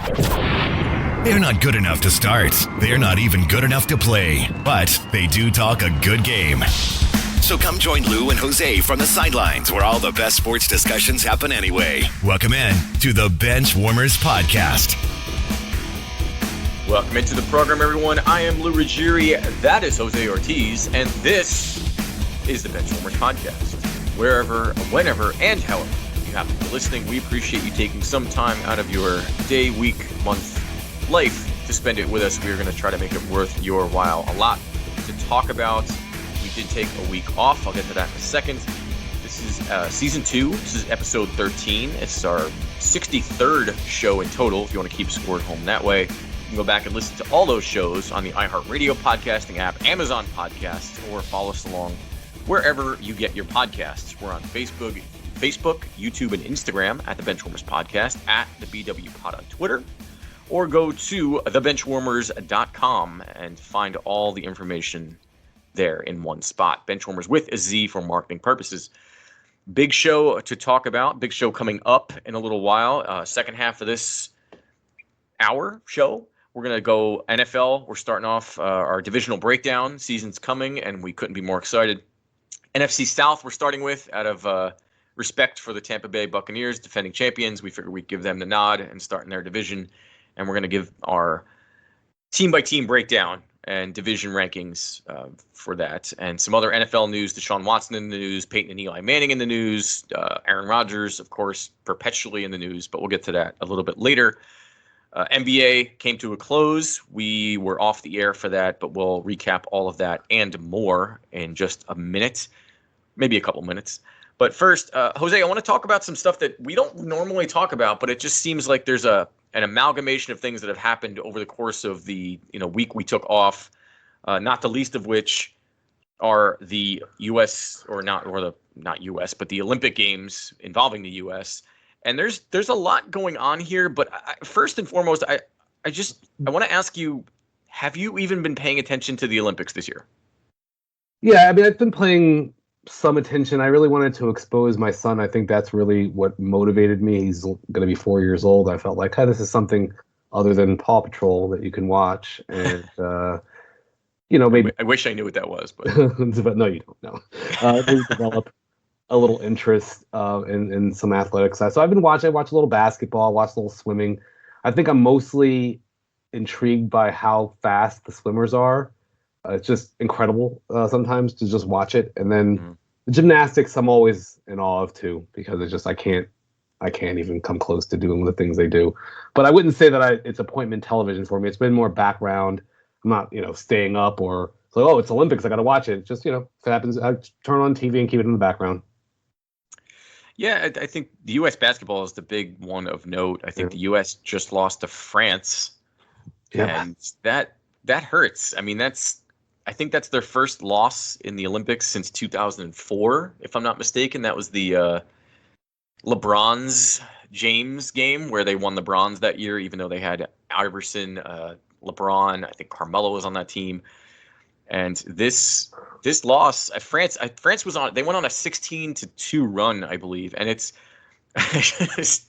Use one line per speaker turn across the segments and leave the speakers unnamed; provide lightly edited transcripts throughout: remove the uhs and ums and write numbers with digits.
They're not good enough to start. They're not even good enough to play. But they do talk a good game. So come join Lou and Jose from the sidelines where all the best sports discussions happen anyway. Welcome in to the Benchwarmerz podcast.
Welcome into the program, everyone. I am Lou Ruggieri. That is Jose Ortiz. And this is the Benchwarmerz podcast. Wherever, whenever, and however you happen to be listening, we appreciate you taking some time out of your day, week, month, life to spend it with us. We are going to try to make it worth your while. A lot to talk about. We did take a week off. I'll get to that in a second. This is season 2. This is episode 13. It's our 63rd show in total, if you want to keep score at home that way. You can go back and listen to all those shows on the iHeartRadio podcasting app, Amazon Podcasts, or follow us along wherever you get your podcasts. We're on Facebook, YouTube, and Instagram at the Benchwarmers Podcast, at the BW Pod on Twitter, or go to thebenchwarmers.com and find all the information there in one spot. Benchwarmers with a Z for marketing purposes. Big show to talk about. Big show coming up in a little while. Second half of this hour show, we're going to go NFL. We're starting off our divisional breakdown. Season's coming, and we couldn't be more excited. NFC South we're starting with out of respect for the Tampa Bay Buccaneers, defending champions. We figured we'd give them the nod and start in their division. And we're going to give our team-by-team breakdown and division rankings for that. And some other NFL news, Deshaun Watson in the news, Peyton and Eli Manning in the news, Aaron Rodgers, of course, perpetually in the news, but we'll get to that a little bit later. NBA came to a close. We were off the air for that, but we'll recap all of that and more in just a minute. Maybe a couple minutes. But first, Jose, I want to talk about some stuff that we don't normally talk about, but it just seems like there's an amalgamation of things that have happened over the course of the week we took off, not the least of which are the U.S. not U.S., but the Olympic Games involving the U.S. And there's a lot going on here, but first and foremost, I want to ask you, have you even been paying attention to the Olympics this year?
Yeah, I mean, I've been paying some attention. I really wanted to expose my son. I think that's really what motivated me. He's going to be 4 years old. I felt like, hey, this is something other than Paw Patrol that you can watch. And, maybe.
I wish I knew what that was, but,
but no, you don't know. Maybe develop a little interest in some athletics. So I've been watching. I watch a little basketball, watch a little swimming. I think I'm mostly intrigued by how fast the swimmers are. It's just incredible sometimes to just watch it. And then the gymnastics, I'm always in awe of too, because it's just I can't even come close to doing the things they do. But I wouldn't say that it's appointment television for me. It's been more background. I'm not staying up or like, oh, it's Olympics, I got to watch it. It's just if it happens, I turn on TV and keep it in the background.
Yeah, I think the U.S. basketball is the big one of note. I think the U.S. just lost to France, and that hurts. I mean, I think that's their first loss in the Olympics since 2004, if I'm not mistaken. That was the LeBron's James game where they won the bronze that year, even though they had Iverson, LeBron. I think Carmelo was on that team. And this loss, France was on. They went on a 16-2 run, I believe. And I was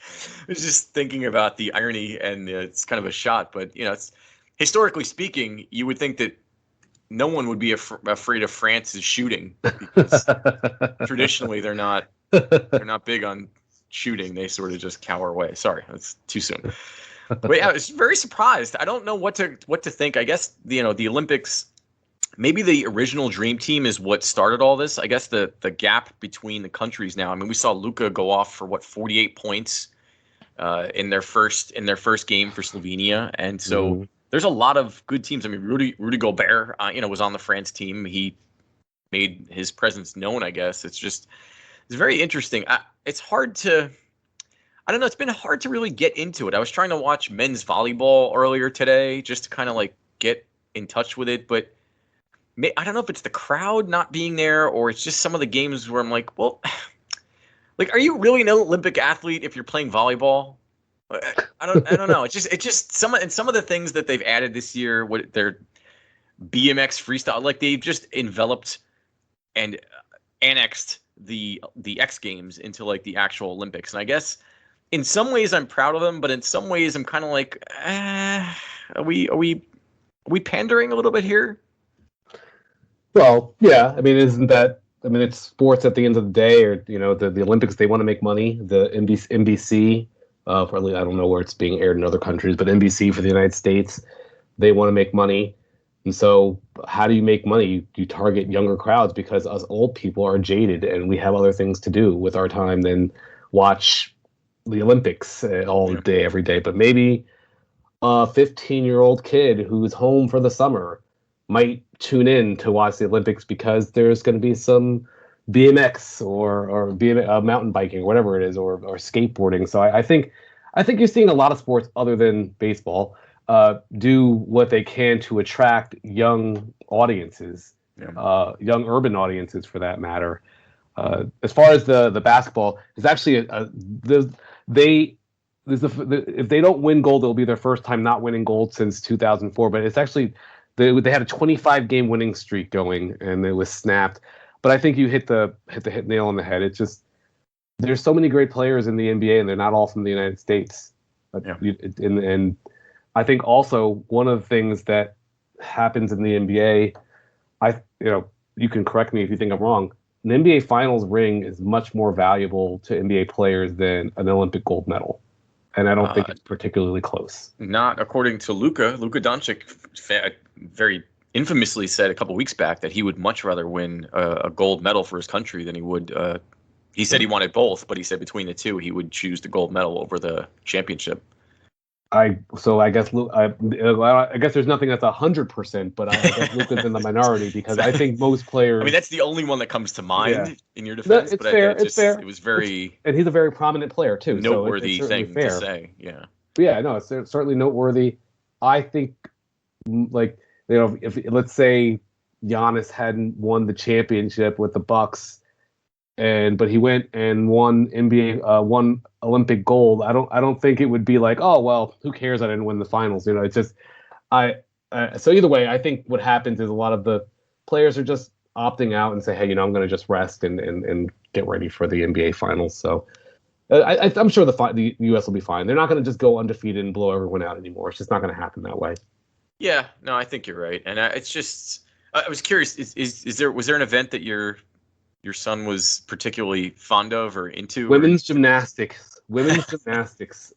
just thinking about the irony, and it's kind of a shot, but it's historically speaking, you would think that no one would be afraid of France's shooting, because traditionally they're not big on shooting. They sort of just cower away. Sorry, that's too soon. But yeah, I was very surprised. I don't know what to think. I guess the Olympics, maybe the original dream team is what started all this. I guess the gap between the countries now. I mean, we saw Luka go off for 48 points in their first game for Slovenia, and so. There's a lot of good teams. I mean, Rudy Gobert, was on the France team. He made his presence known, I guess. It's very interesting. It's hard to, I don't know. It's been hard to really get into it. I was trying to watch men's volleyball earlier today just to kind of get in touch with it. But I don't know if it's the crowd not being there or it's just some of the games where I'm like, well, are you really an Olympic athlete if you're playing volleyball? I don't know. It's just some of the things that they've added this year. What their BMX freestyle, they've just enveloped and annexed the X Games into the actual Olympics. And I guess in some ways I'm proud of them, but in some ways I'm kind of like, are we pandering a little bit here?
Well, yeah. I mean, isn't that? I mean, it's sports at the end of the day, or the Olympics. They want to make money. The NBC, probably I don't know where it's being aired in other countries, but NBC for the United States, they want to make money. And so, how do you make money? You target younger crowds because us old people are jaded, and we have other things to do with our time than watch the Olympics all day, every day. But maybe a 15-year-old kid who's home for the summer might tune in to watch the Olympics because there's going to be some BMX or BMX, mountain biking, or whatever it is, or skateboarding. So I think you're seeing a lot of sports other than baseball do what they can to attract young audiences, young urban audiences for that matter. As far as the basketball, there's actually if they don't win gold, it'll be their first time not winning gold since 2004. But it's actually they had a 25-game winning streak going, and it was snapped. But I think you hit the nail on the head. It's just there's so many great players in the NBA, and they're not all from the United States. And I think also one of the things that happens in the NBA, you can correct me if you think I'm wrong. An NBA Finals ring is much more valuable to NBA players than an Olympic gold medal. And I don't think it's particularly close. Not
according to Luka. Luka Doncic very infamously said a couple weeks back that he would much rather win a gold medal for his country than he would. He said he wanted both, but he said between the two, he would choose the gold medal over the championship.
I guess there's nothing that's 100%, but I guess Luka's in the minority because I think most players.
I mean, that's the only one that comes to mind in your defense.
It's fair. It's fair.
It was very,
and he's a very prominent player too.
Noteworthy
so it's
thing
fair
to say. Yeah.
Yeah, no, it's certainly noteworthy. I think, if let's say Giannis hadn't won the championship with the Bucks, but he went and won won Olympic gold. I don't think it would be like, oh well, who cares? I didn't win the finals. It's just so either way, I think what happens is a lot of the players are just opting out and say, hey, I'm going to just rest and get ready for the NBA finals. So I'm sure the U.S. will be fine. They're not going to just go undefeated and blow everyone out anymore. It's just not going to happen that way.
Yeah, no, I think you're right, and it's just I was curious. Was there an event that your son was particularly fond of or into?
Women's gymnastics.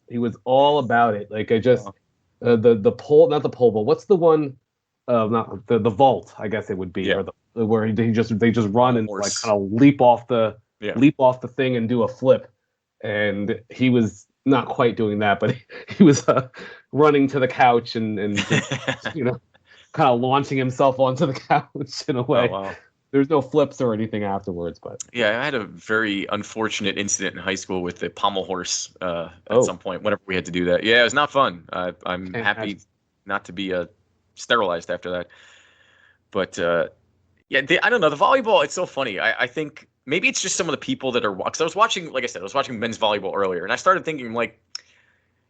He was all about it. Like the pole, not the pole, but what's the one? Not the vault. I guess it would be, or where they just run and like kind of leap off the thing and do a flip. And he was not quite doing that, but he was running to the couch and kind of launching himself onto the couch in a way.
Oh, wow.
There's no flips or anything afterwards, but
yeah, I had a very unfortunate incident in high school with the pommel horse at some point. Whenever we had to do that, yeah, it was not fun. I'm happy not to be sterilized after that. But I don't know, the volleyball. It's so funny. I think maybe it's just some of the people that are. Because I was watching, like I said, men's volleyball earlier, and I started thinking like,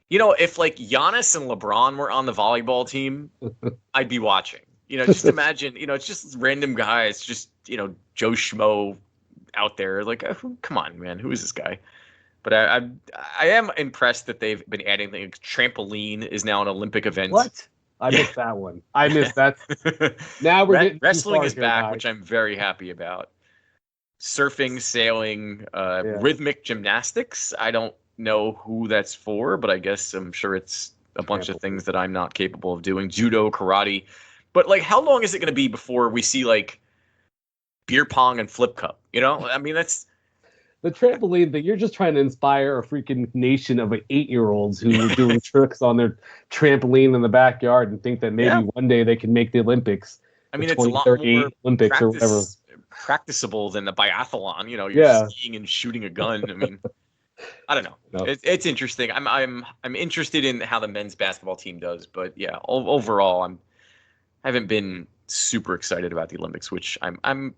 if like Giannis and LeBron were on the volleyball team, I'd be watching. Just imagine, it's just random guys, just, Joe Schmo out there. Like, come on, man, who is this guy? But I am impressed that they've been adding things. Trampoline is now an Olympic event.
What? I missed that one. I missed that. Now we're getting
wrestling is back, which I'm very happy about. Surfing, sailing, rhythmic gymnastics. I don't know who that's for, but I guess I'm sure it's a bunch of things that I'm not capable of doing. Judo, karate. But, like, how long is it going to be before we see, like, beer pong and flip cup? I mean, that's...
The trampoline thing, you're just trying to inspire a freaking nation of 8-year-olds who are doing tricks on their trampoline in the backyard and think that maybe one day they can make the Olympics.
I mean, it's a lot more
Olympics or whatever.
Practicable than the biathlon. You're skiing and shooting a gun. I mean, I don't know. No. It's interesting. I'm interested in how the men's basketball team does. But, yeah, overall, I haven't been super excited about the Olympics, which I'm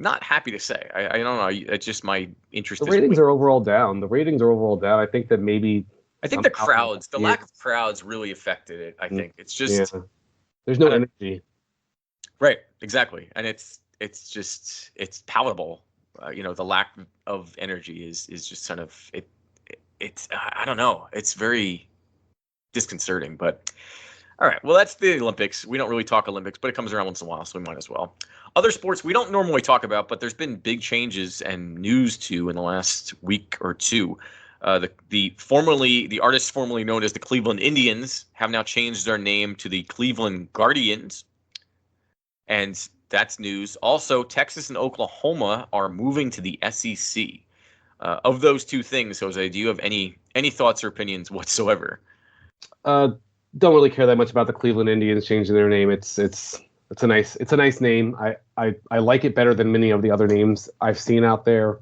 not happy to say. I don't know. It's just my interest.
The ratings are overall down. I think that maybe.
I think the crowds, the lack of crowds, really affected it. I think it's just
there's no energy.
Right. Exactly. And it's palatable. The lack of energy is just kind of it. I don't know. It's very disconcerting, but all right. Well, that's the Olympics. We don't really talk Olympics, but it comes around once in a while, so we might as well. Other sports we don't normally talk about, but there's been big changes and news too in the last week or two. The artists formerly known as the Cleveland Indians have now changed their name to the Cleveland Guardians, and that's news. Also, Texas and Oklahoma are moving to the SEC. Of those two things, Jose, do you have any thoughts or opinions whatsoever?
Don't really care that much about the Cleveland Indians changing their name. It's a nice name. I like it better than many of the other names I've seen out there,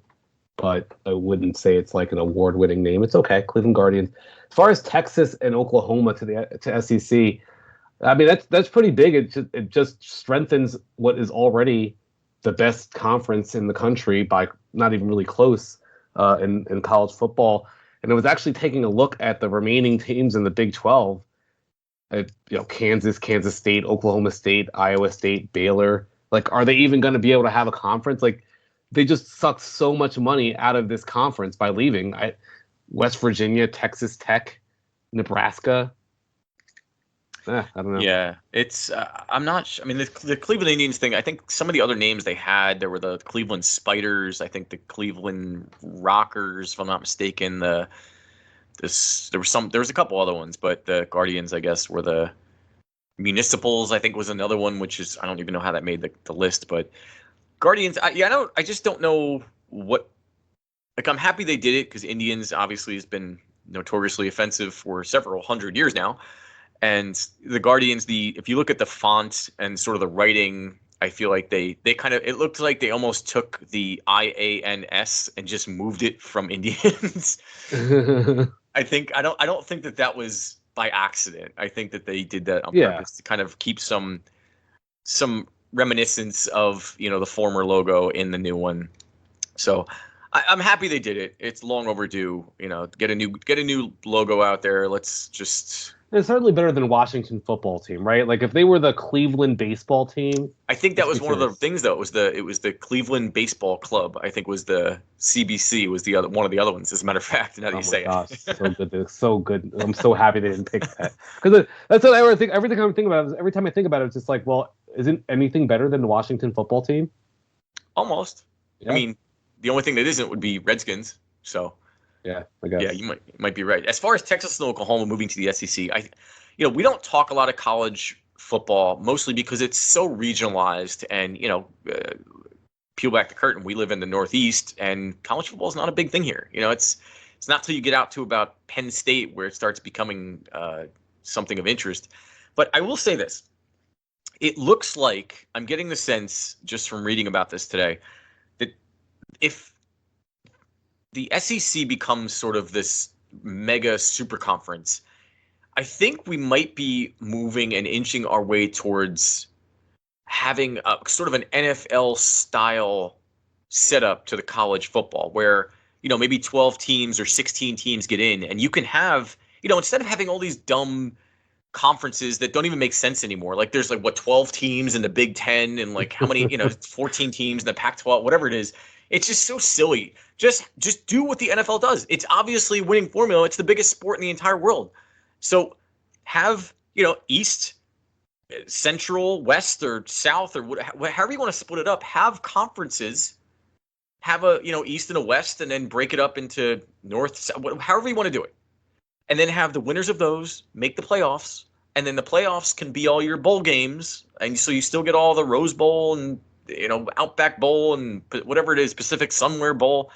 but I wouldn't say it's like an award-winning name. It's okay, Cleveland Guardians. As far as Texas and Oklahoma to SEC, I mean that's pretty big. It just strengthens what is already the best conference in the country by not even really close in college football. And it was actually taking a look at the remaining teams in the Big 12. Kansas, Kansas State, Oklahoma State, Iowa State, Baylor. Like, are they even going to be able to have a conference? Like, they just suck so much money out of this conference by leaving. West Virginia, Texas Tech, Nebraska. I don't know.
Yeah, it's I'm not. I mean, the Cleveland Indians thing. I think some of the other names they had, there were the Cleveland Spiders. I think the Cleveland Rockers, if I'm not mistaken. There was a couple other ones, but the Guardians, I guess, were the Municipals. I think was another one, which is I don't even know how that made the list, but Guardians. I just don't know what. Like, I'm happy they did it because Indians obviously has been notoriously offensive for several hundred years now. And the Guardians, if you look at the font and sort of the writing, I feel like they kind of, it looked like they almost took the IANS and just moved it from Indians. I don't think that was by accident. I think that they did that on purpose to kind of keep some reminiscence of, the former logo in the new one. So I'm happy they did it. It's long overdue. Get a new logo out there. Let's just.
It's certainly better than Washington football team, right? Like if they were the Cleveland baseball team.
I think that was one of the things, though. It was the Cleveland Baseball Club. I think was the CBC was one of the other ones. As a matter of fact, now that you say it,
so good, so good. I'm so happy they didn't pick that because that's what I think. Everything I'm thinking about is every time I think about it, it's just like, well, isn't anything better than the Washington football team?
Almost. Yeah. I mean, the only thing that isn't would be Redskins. So.
Yeah, I guess.
Yeah, you might be right. As far as Texas and Oklahoma moving to the SEC, we don't talk a lot of college football, mostly because it's so regionalized. And peel back the curtain, we live in the Northeast, and college football is not a big thing here. It's not till you get out to about Penn State where it starts becoming something of interest. But I will say this: it looks like I'm getting the sense just from reading about this today that if the SEC becomes sort of this mega super conference, I think we might be moving and inching our way towards having a sort of an NFL style setup to the college football where, maybe 12 teams or 16 teams get in, and you can have, instead of having all these dumb conferences that don't even make sense anymore. Like there's 12 teams in the Big Ten and how many, 14 teams in the Pac-12, whatever it is. It's just so silly. Just do what the NFL does. It's obviously a winning formula. It's the biggest sport in the entire world. So have, East, Central, West, or South, or however you want to split it up, have conferences, have a, East and a West, and then break it up into North, South, however you want to do it. And then have the winners of those make the playoffs. And then the playoffs can be all your bowl games. And so you still get all the Rose Bowl and Outback Bowl and whatever it is, Pacific Somewhere Bowl.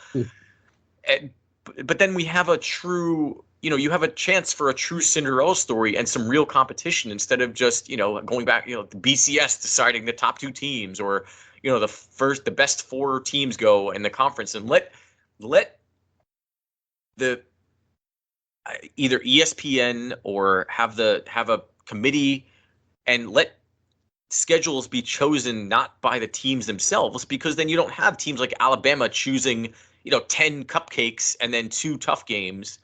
But then we have a true, you have a chance for a true Cinderella story and some real competition instead of just, going back, the BCS deciding the top two teams or, the best four teams go in the conference, and let the either ESPN or have a committee and let schedules be chosen not by the teams themselves, because then you don't have teams like Alabama choosing, 10 cupcakes and then 2 tough games.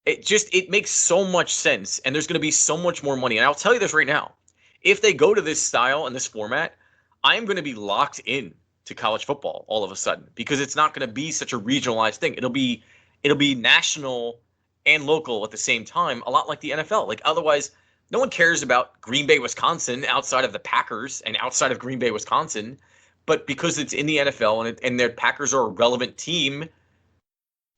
It makes so much sense, and there's going to be so much more money. And I'll tell you this right now. If they go to this style and this format, I am going to be locked in to college football all of a sudden, because it's not going to be such a regionalized thing. It'll be it'll be national and local at the same time, a lot like the NFL. Like otherwise, no one cares about Green Bay, Wisconsin outside of the Packers and outside of Green Bay, Wisconsin. But because it's in the NFL and their Packers are a relevant team,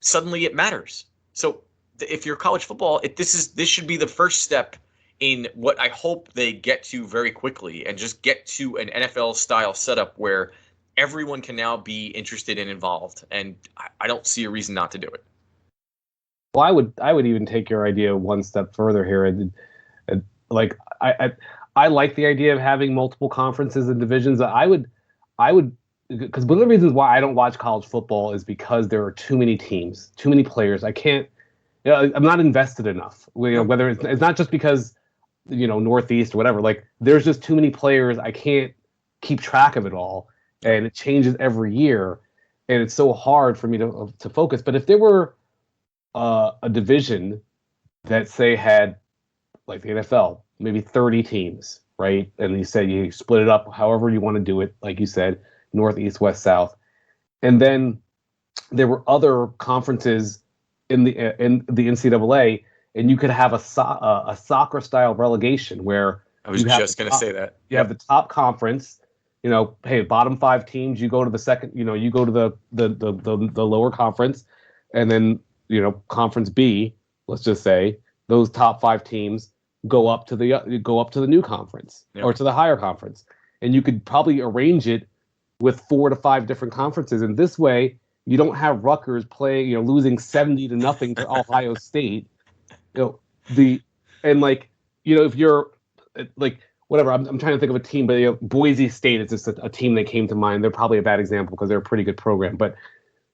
suddenly it matters. So if you're college football, this should be the first step in what I hope they get to very quickly, and just get to an NFL style setup where everyone can now be interested and involved. And I don't see a reason not to do it.
Well, I would even take your idea one step further here. Like I like the idea of having multiple conferences and divisions. I would because one of the reasons why I don't watch college football is because there are too many teams, too many players. I can't. I'm not invested enough. Whether it's not just because Northeast or whatever. Like there's just too many players. I can't keep track of it all, and it changes every year, and it's so hard for me to focus. But if there were a division that say had, like the NFL, maybe 30 teams, right? And you said you split it up however you want to do it, like you said, Northeast, West, South, and then there were other conferences in the NCAA, and you could have a soccer style relegation where
I was just going to say that
you have the top conference. Hey, bottom 5 teams, you go to the second. You go to the lower conference, and then conference B, let's just say those top 5 teams go up to the new conference or to the higher conference, and you could probably arrange it with 4 to 5 different conferences, and this way you don't have Rutgers playing, losing 70-0 to Ohio State. If you're like whatever, I'm trying to think of a team, but Boise State is just a team that came to mind. They're probably a bad example because they're a pretty good program, but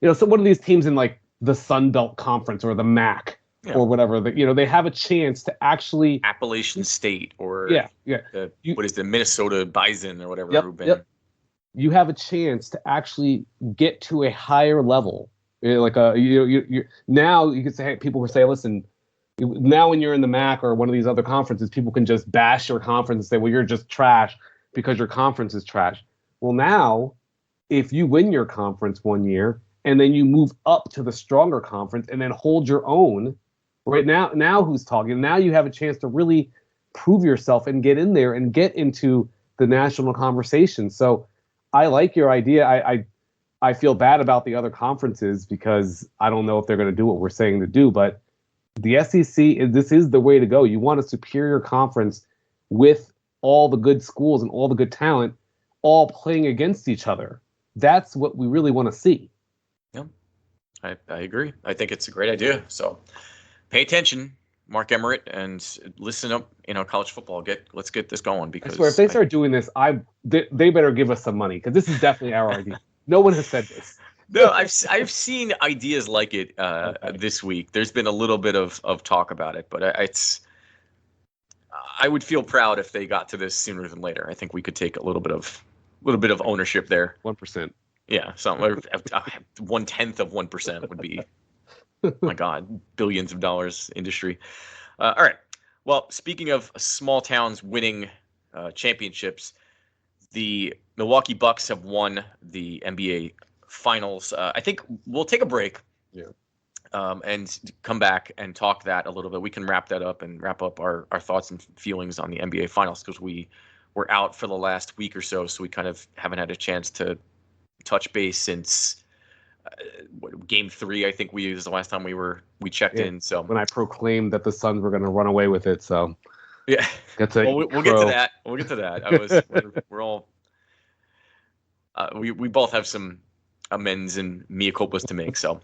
so one of these teams in like the Sun Belt Conference or the MAC or whatever, they have a chance to actually
Appalachian State or what is the Minnesota Bison or whatever.
You have a chance to actually get to a higher level. Now you could say, hey, people will say, listen, now when you're in the MAC or one of these other conferences, people can just bash your conference and say, well, you're just trash because your conference is trash. Well, now if you win your conference one year and then you move up to the stronger conference and then hold your own, right now who's talking? Now you have a chance to really prove yourself and get in there and get into the national conversation. So I like your idea. I feel bad about the other conferences because I don't know if they're going to do what we're saying to do, but the SEC, this is the way to go. You want a superior conference with all the good schools and all the good talent all playing against each other. That's what we really want to see.
Yeah, I agree. I think it's a great idea. So pay attention, Mark Emmert, and listen up. College football. Let's get this going. Because
I swear, if they start doing this, they better give us some money because this is definitely our idea. No one has said this.
No, I've seen ideas like it this week. There's been a little bit of talk about it, but I would feel proud if they got to this sooner than later. I think we could take a little bit of ownership there.
1%.
Yeah, something 1/10 of 1% would be, my God, billions of dollars industry. All right. Well, speaking of small towns winning championships, the Milwaukee Bucks have won the NBA Finals. I think we'll take a break and come back and talk that a little bit. We can wrap that up and wrap up our thoughts and feelings on the NBA Finals because we were out for the last week or so we kind of haven't had a chance to touch base since Game 3. I think we used the last time we checked in. So
when I proclaimed that the Suns were going to run away with it, so
yeah, we'll get to that. We'll get to that. We're all we both have some amends and mea culpas to make. So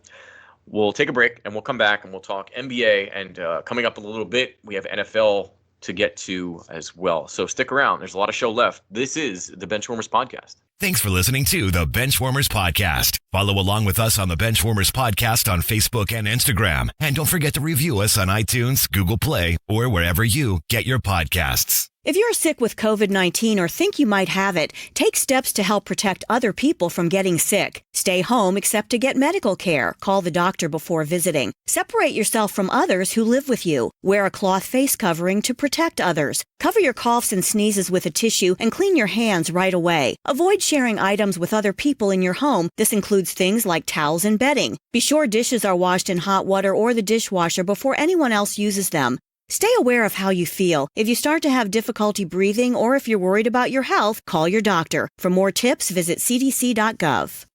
we'll take a break and we'll come back and we'll talk NBA. And coming up in a little bit, we have NFL to get to as well. So stick around. There's a lot of show left. This is the Benchwarmerz Podcast.
Thanks for listening to the Benchwarmers Podcast. Follow along with us on the Benchwarmers Podcast on Facebook and Instagram. And don't forget to review us on iTunes, Google Play, or wherever you get your podcasts.
If you're sick with COVID-19 or think you might have it, take steps to help protect other people from getting sick. Stay home except to get medical care. Call the doctor before visiting. Separate yourself from others who live with you. Wear a cloth face covering to protect others. Cover your coughs and sneezes with a tissue and clean your hands right away. Avoid sharing items with other people in your home. This includes things like towels and bedding. Be sure dishes are washed in hot water or the dishwasher before anyone else uses them. Stay aware of how you feel. If you start to have difficulty breathing or if you're worried about your health, call your doctor. For more tips, visit cdc.gov.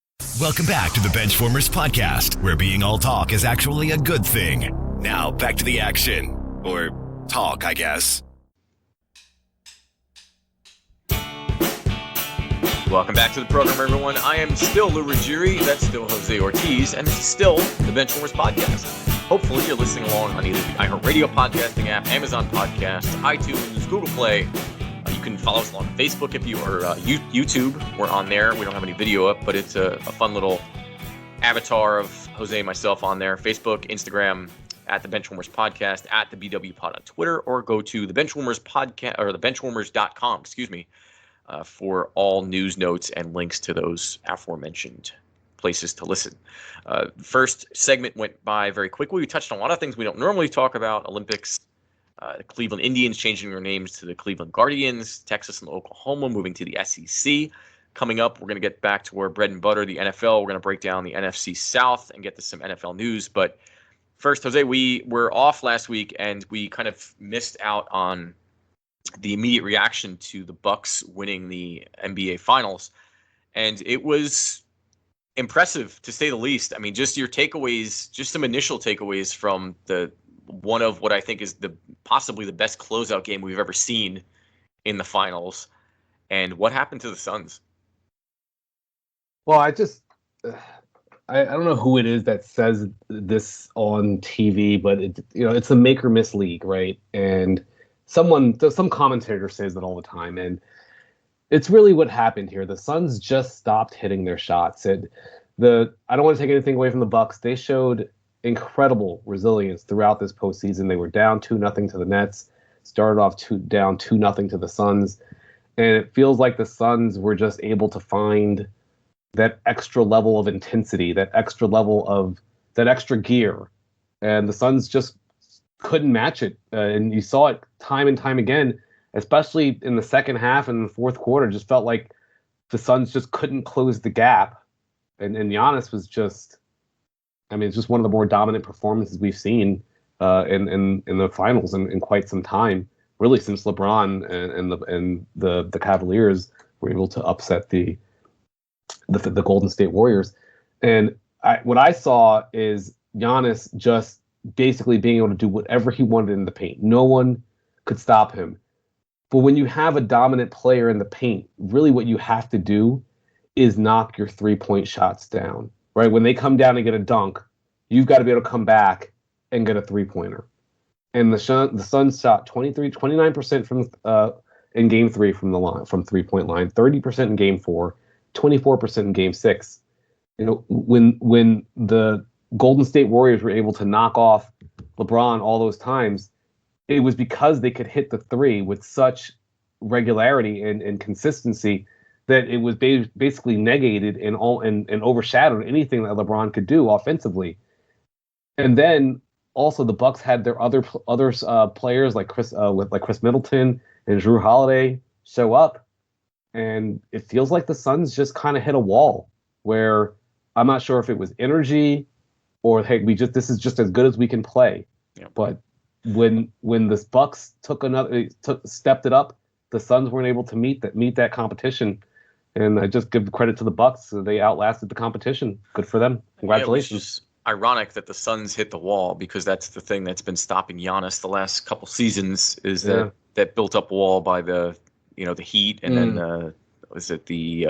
Welcome back to the Benchwarmers podcast, where being all talk is actually a good thing. Now, back to the action. Or talk, I guess.
Welcome back to the program, everyone. I am still Lou Ruggieri. That's still Jose Ortiz. And this is still the Benchwarmers podcast. Hopefully, you're listening along on either the iHeartRadio podcasting app, Amazon Podcast, iTunes, Google Play. You can follow us on Facebook if you are YouTube. We're on there. We don't have any video up, but it's a fun little avatar of Jose and myself on there. Facebook, Instagram, at the Benchwarmers Podcast, at the BW Pod on Twitter, or go to the Benchwarmers Podcast or the Benchwarmers.com, for all news notes and links to those aforementioned places to listen. First segment went by very quickly. We touched on a lot of things we don't normally talk about. Olympics, the Cleveland Indians changing their names to the Cleveland Guardians, Texas and Oklahoma moving to the SEC. Coming up, we're going to get back to our bread and butter, the NFL. We're going to break down the NFC South and get to some NFL news. But first, Jose, we were off last week and we kind of missed out on the immediate reaction to the Bucks winning the NBA Finals. And it was impressive, to say the least. I mean, just your takeaways, just some initial takeaways from the one of what I think is possibly the best closeout game we've ever seen in the finals. And what happened to the Suns?
Well, I don't know who it is that says this on TV, but it's a make or miss league, right? And some commentator says it all the time, and it's really what happened here. The Suns just stopped hitting their shots. I don't want to take anything away from the Bucks. They showed incredible resilience throughout this postseason. They were down 2-0 to the Nets, started off down 2-0 to the Suns, and it feels like the Suns were just able to find that extra level of intensity, that extra gear, and the Suns just couldn't match it. And you saw it time and time again, especially in the second half and the fourth quarter. Just felt like the Suns just couldn't close the gap. And Giannis was just, it's just one of the more dominant performances we've seen in the finals in quite some time, really since LeBron and the Cavaliers were able to upset the Golden State Warriors. And what I saw is Giannis just basically being able to do whatever he wanted in the paint. No one could stop him. But when you have a dominant player in the paint, really what you have to do is knock your three-point shots down, right? When they come down and get a dunk, you've got to be able to come back and get a three-pointer. And the Suns shot 29% from in Game 3 from three-point line, 30% in Game 4, 24% in Game 6. When the Golden State Warriors were able to knock off LeBron all those times, it was because they could hit the three with such regularity and consistency that it was basically negated and overshadowed anything that LeBron could do offensively. And then also the Bucks had their other players like Chris Middleton and Jrue Holiday show up, and it feels like the Suns just kind of hit a wall where I'm not sure if it was energy or hey, this is just as good as we can play.
Yeah. But
when the Bucks stepped it up, the Suns weren't able to meet that competition. And I just give credit to the Bucks. They outlasted the competition. Good for them. Congratulations.
Yeah, ironic that the Suns hit the wall, because that's the thing that's been stopping Giannis the last couple seasons is that built up wall by the Heat and then was it the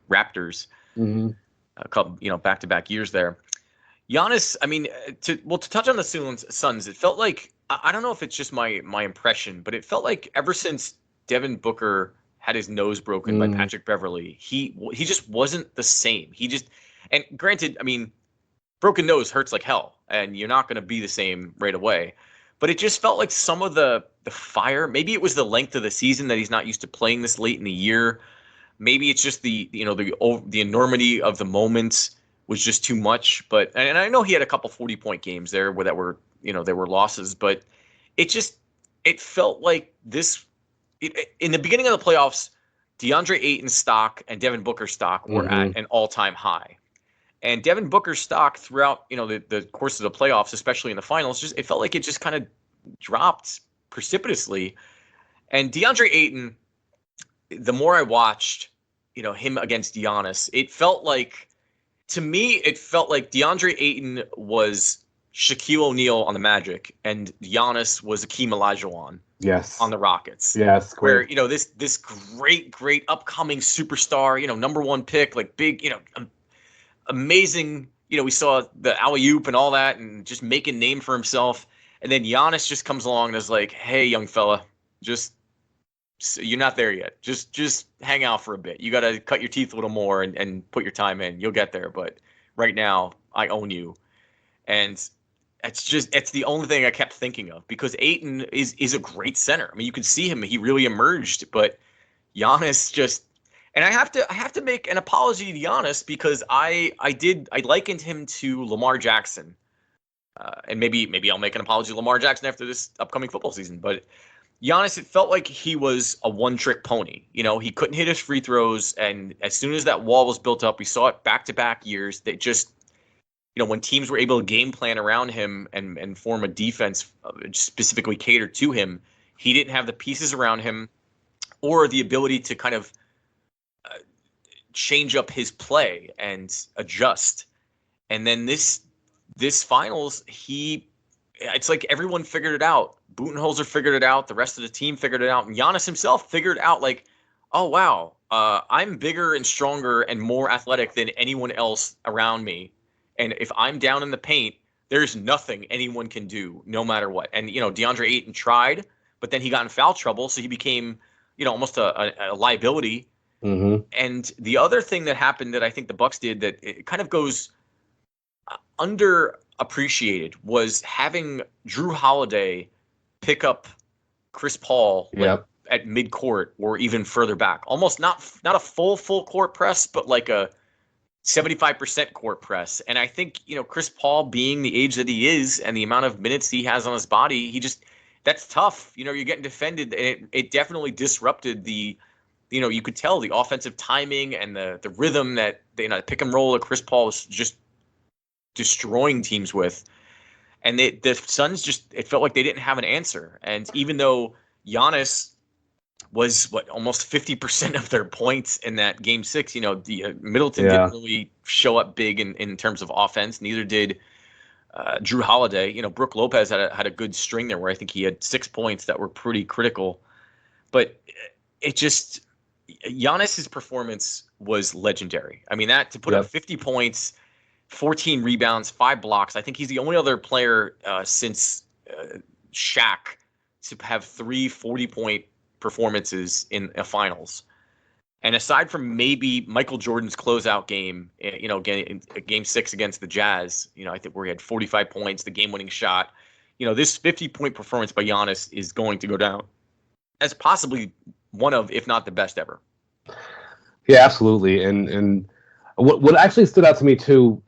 Raptors?
Mm-hmm.
A couple back-to-back years there. Giannis, to touch on the Suns, it felt like, I don't know if it's just my impression, but it felt like ever since Devin Booker had his nose broken by Patrick Beverley, he just wasn't the same. And granted, broken nose hurts like hell, and you're not going to be the same right away. But it just felt like some of the fire. Maybe it was the length of the season that he's not used to playing this late in the year. Maybe it's just the enormity of the moments was just too much. But and I know he had a couple 40-point games there that were there were losses, but it felt like this in the beginning of the playoffs. DeAndre Ayton's stock and Devin Booker's stock were at an all-time high. And Devin Booker's stock throughout, the course of the playoffs, especially in the finals, it felt like it just kind of dropped precipitously. And DeAndre Ayton, the more I watched, him against Giannis, it felt like DeAndre Ayton was Shaquille O'Neal on the Magic, and Giannis was Akeem Olajuwon.
Yes.
On the Rockets.
Yes.
Great. Where, this great upcoming superstar, number one pick, like big, amazing, we saw the alley-oop and all that and just make a name for himself. And then Giannis just comes along and is like, hey, young fella, you're not there yet. Just hang out for a bit. You got to cut your teeth a little more and put your time in. You'll get there. But right now, I own you. And it's the only thing I kept thinking of, because Ayton is a great center. I mean, you could see him; he really emerged. But Giannis and I have to make an apology to Giannis, because I likened him to Lamar Jackson, and maybe I'll make an apology to Lamar Jackson after this upcoming football season. But Giannis, it felt like he was a one-trick pony. He couldn't hit his free throws, and as soon as that wall was built up, we saw it back-to-back years. They just when teams were able to game plan around him and form a defense specifically catered to him, he didn't have the pieces around him or the ability to kind of change up his play and adjust. And then this finals, it's like everyone figured it out. Budenholzer figured it out. The rest of the team figured it out. And Giannis himself figured out, like, oh, wow, I'm bigger and stronger and more athletic than anyone else around me. And if I'm down in the paint, there's nothing anyone can do, no matter what. And, DeAndre Ayton tried, but then he got in foul trouble, so he became, almost a liability. Mm-hmm. And the other thing that happened that I think the Bucks did that it kind of goes underappreciated was having Drew Holiday pick up Chris Paul at midcourt or even further back. Almost not a full court press, but like a 75% court press. And I think, Chris Paul, being the age that he is and the amount of minutes he has on his body, that's tough. You're getting defended, and it definitely disrupted the, you could tell the offensive timing and the rhythm that, the pick and roll that Chris Paul was just destroying teams with. And the Suns it felt like they didn't have an answer. And even though Giannis was almost 50% of their points in that game 6. Middleton didn't really show up big in terms of offense. Neither did Drew Holiday. Brook Lopez had a good string there where I think he had 6 points that were pretty critical. But Giannis's performance was legendary. I mean, to put up 50 points, 14 rebounds, 5 blocks. I think he's the only other player since Shaq to have 3 40-point performances in a finals. And aside from maybe Michael Jordan's closeout game, again in game 6 against the Jazz, I think where he had 45 points, the game-winning shot, this 50-point performance by Giannis is going to go down as possibly one of, if not the best ever.
Yeah, absolutely. And what actually stood out to me too,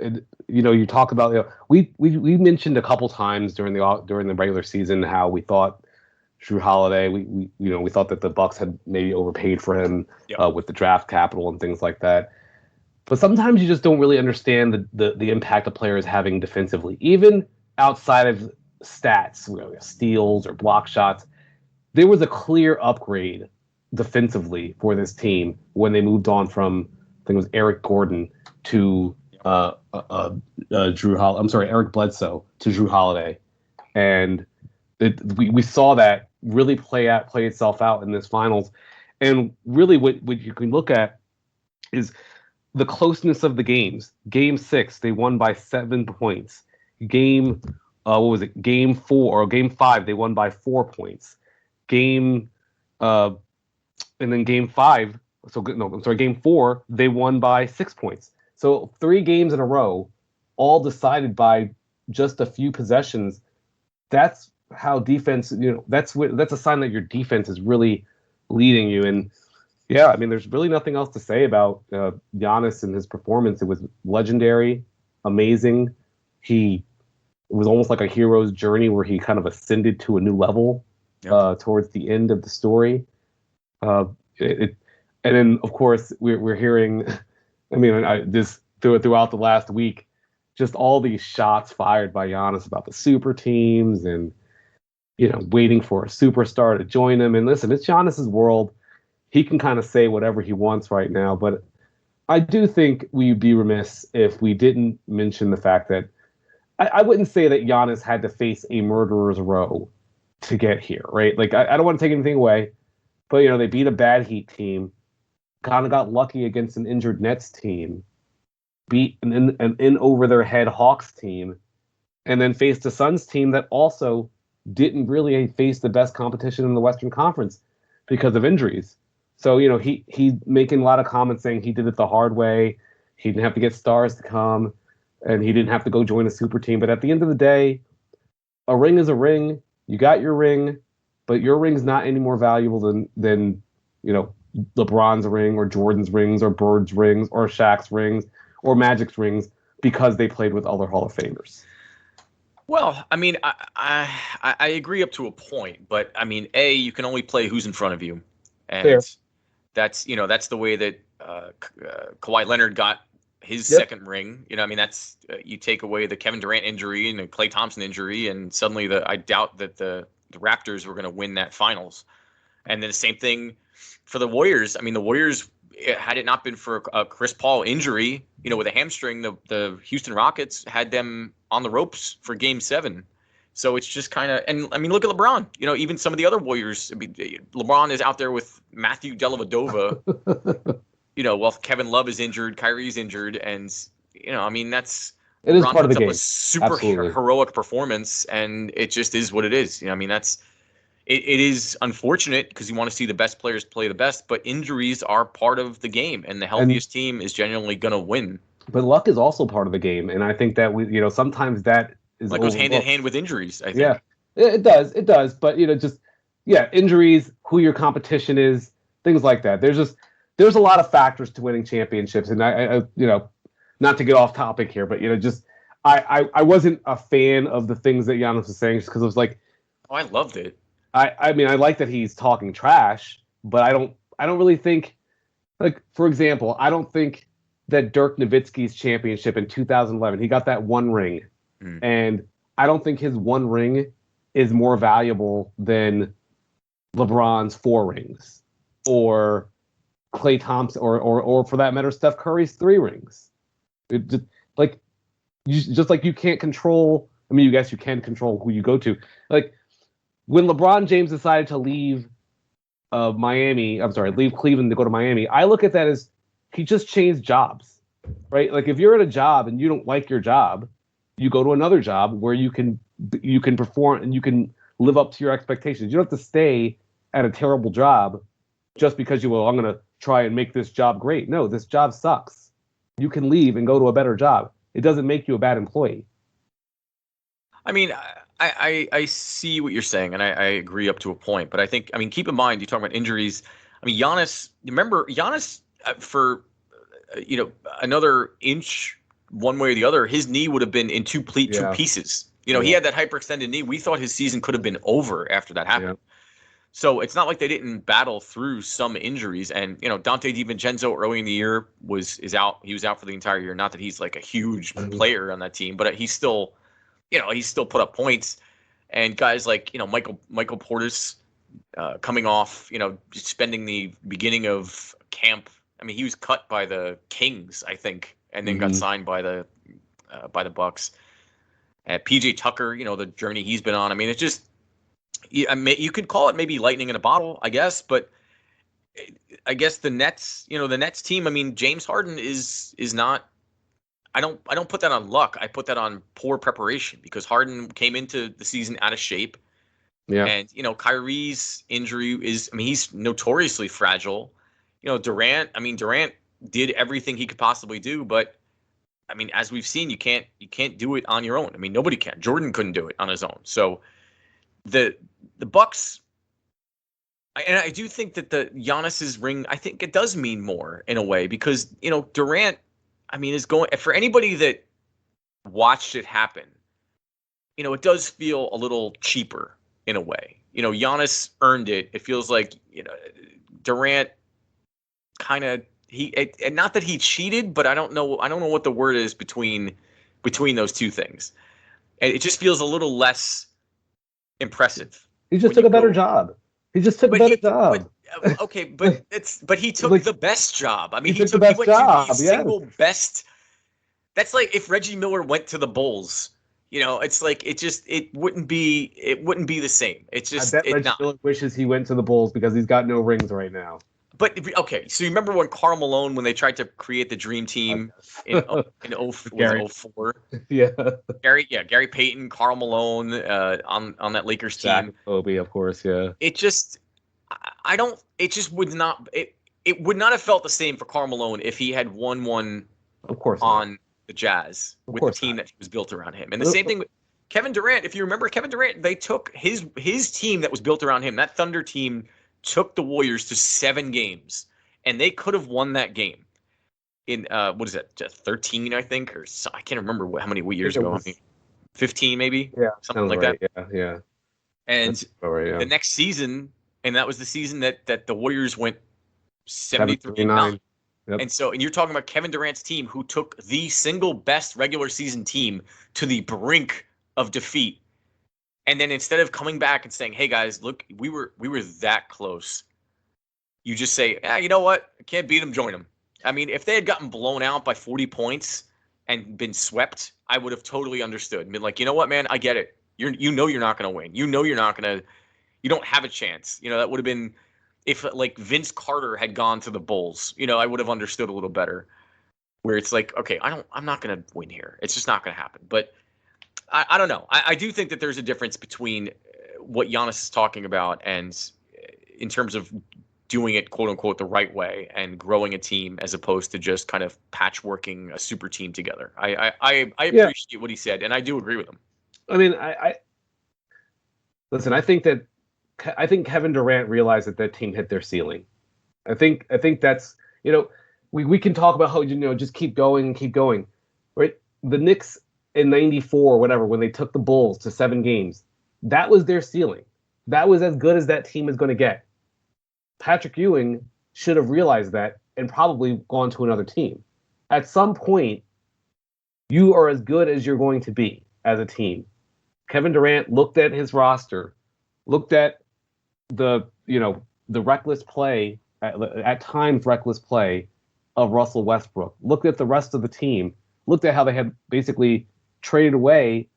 you talk about, we mentioned a couple times during the regular season how we thought Drew Holiday, we thought that the Bucks had maybe overpaid for him with the draft capital and things like that. But sometimes you just don't really understand the impact a player is having defensively, even outside of stats, steals or block shots. There was a clear upgrade defensively for this team when they moved on from, I think it was Eric Gordon to Eric Bledsoe to Drew Holiday, and we saw that really play itself out in this finals. And really what you can look at is the closeness of the games. Game 6, they won by 7 points. Game 4 or game 5, they won by 4 points. Game 5, game 4, they won by 6 points. So 3 games in a row, all decided by just a few possessions. That's how defense, that's a sign that your defense is really leading you. And yeah, I mean, there's really nothing else to say about Giannis and his performance. It was legendary, amazing. It was almost like a hero's journey where he kind of ascended to a new level towards the end of the story. And then, of course, we're hearing, I mean, just throughout the last week, just all these shots fired by Giannis about the super teams and, waiting for a superstar to join him. And listen, it's Giannis's world. He can kind of say whatever he wants right now. But I do think we'd be remiss if we didn't mention the fact that I wouldn't say that Giannis had to face a murderer's row to get here, right? Like, I don't want to take anything away, but, they beat a bad Heat team, kind of got lucky against an injured Nets team, beat an in-over-their-head Hawks team, and then faced a Suns team that also didn't really face the best competition in the Western Conference because of injuries. So, he's making a lot of comments saying he did it the hard way. He didn't have to get stars to come, and he didn't have to go join a super team. But at the end of the day, a ring is a ring. You got your ring, but your ring's not any more valuable than LeBron's ring or Jordan's rings or Bird's rings or Shaq's rings or Magic's rings because they played with other Hall of Famers.
Well, I mean, I agree up to a point, but I mean, you can only play who's in front of you, and
Fair.
That's the way that Kawhi Leonard got his second ring. I mean, that's you take away the Kevin Durant injury and the Klay Thompson injury, and suddenly I doubt that the Raptors were going to win that finals. And then the same thing for the Warriors. I mean, the Warriors, had it not been for a Chris Paul injury, with a hamstring, the Houston Rockets had them on the ropes for Game 7. So it's just kind of, and I mean, look at LeBron. Even some of the other Warriors. I mean, LeBron is out there with Matthew Dellavedova. While Kevin Love is injured, Kyrie's injured, and I mean, it
is part of the game.
A super heroic performance, and it just is what it is. I mean, it is unfortunate because you want to see the best players play the best, but injuries are part of the game, and the healthiest team is genuinely going to win.
But luck is also part of the game, and I think that sometimes that is
goes hand in hand with injuries. I think.
Yeah, it does. But injuries, who your competition is, things like that. There's a lot of factors to winning championships, and I not to get off topic here, but I wasn't a fan of the things that Giannis was saying just because it was like,
oh, I loved it.
I mean, I like that he's talking trash, but I don't really think, like, for example, I don't think that Dirk Nowitzki's championship in 2011, he got that one ring, and I don't think his one ring is more valuable than LeBron's 4 rings or Klay Thompson or for that matter, Steph Curry's 3 rings. It just like you can't control. I mean, you guess you can control who you go to. Like, when LeBron James decided to leave leave Cleveland to go to Miami, I look at that as he just changed jobs, right? Like, if you're at a job and you don't like your job, you go to another job where you can perform and you can live up to your expectations. You don't have to stay at a terrible job just because I'm going to try and make this job great. No, this job sucks. You can leave and go to a better job. It doesn't make you a bad employee.
I mean, I see what you're saying, and I agree up to a point. But I think, I mean, keep in mind, you talk about injuries. I mean, Giannis, for, another inch one way or the other, his knee would have been in two pieces. He had that hyperextended knee. We thought his season could have been over after that happened. Yeah. So it's not like they didn't battle through some injuries. And, Dante DiVincenzo early in the year is out. He was out for the entire year. Not that he's like a huge player on that team, but he's still put up points. And guys like, Michael Portis coming off, spending the beginning of camp. I mean, he was cut by the Kings, I think, and then got signed by the Bucks. PJ Tucker, the journey he's been on. I mean, it's just, you could call it maybe lightning in a bottle, I guess, but I guess the Nets team, I mean, James Harden is not, I don't put that on luck. I put that on poor preparation because Harden came into the season out of shape. Yeah. And, Kyrie's injury is, I mean, he's notoriously fragile. Durant did everything he could possibly do, but I mean, as we've seen, you can't do it on your own. I mean, nobody can. Jordan couldn't do it on his own. So the Bucks, and I do think that the Giannis's ring, I think it does mean more in a way because Durant, I mean, is going for anybody that watched it happen. It does feel a little cheaper in a way. Giannis earned it. It feels like Durant kind of and not that he cheated, but I don't know what the word is between those two things. And it just feels a little less impressive.
He just took a better job. He just took a better job.
Okay, but he took the best job. I mean, he
the best job.
To the single best. That's like if Reggie Miller went to the Bulls. It's like it wouldn't be the same. It's just
I bet Reggie Miller wishes he went to the Bulls because he's got no rings right now.
But okay, so you remember when Karl Malone, when they tried to create the Dream Team in 04?
Yeah.
Gary Payton, Karl Malone on that Lakers team.
Kobe, of course, yeah.
It just would not have felt the same for Karl Malone if he had won one
of course
on the Jazz with the team that was built around him. And the same thing with Kevin Durant. If you remember Kevin Durant, they took his team that was built around him, that Thunder team took the Warriors to 7 games, and they could have won that game in what is that? 13, I think, or so, I can't remember how many years ago. 15 maybe.
Yeah,
something like
right.
that.
Yeah.
And
the
next season, and that was the season that the Warriors went 73-9.
Yep.
And you're talking about Kevin Durant's team, who took the single best regular season team to the brink of defeat. And then instead of coming back and saying, "Hey guys, look, we were that close," you just say, "You know what? I can't beat them. Join them." I mean, if they had gotten blown out by 40 points and been swept, I would have totally understood and been like, "You know what, man? I get it. You're not going to win. You don't have a chance." That would have been if like Vince Carter had gone to the Bulls. I would have understood a little better. Where it's like, okay, I'm not going to win here. It's just not going to happen. But I don't know. I do think that there's a difference between what Giannis is talking about and in terms of doing it, quote unquote, the right way and growing a team as opposed to just kind of patchworking a super team together. I appreciate what he said, and I do agree with him.
I mean, listen. I think Kevin Durant realized that team hit their ceiling. I think that's we can talk about how just keep going, right? The Knicks in '94 or whatever, when they took the Bulls to 7 games, that was their ceiling. That was as good as that team is going to get. Patrick Ewing should have realized that and probably gone to another team. At some point, you are as good as you're going to be as a team. Kevin Durant looked at his roster, looked at the reckless play, at times reckless play of Russell Westbrook, looked at the rest of the team, looked at how they had basically traded away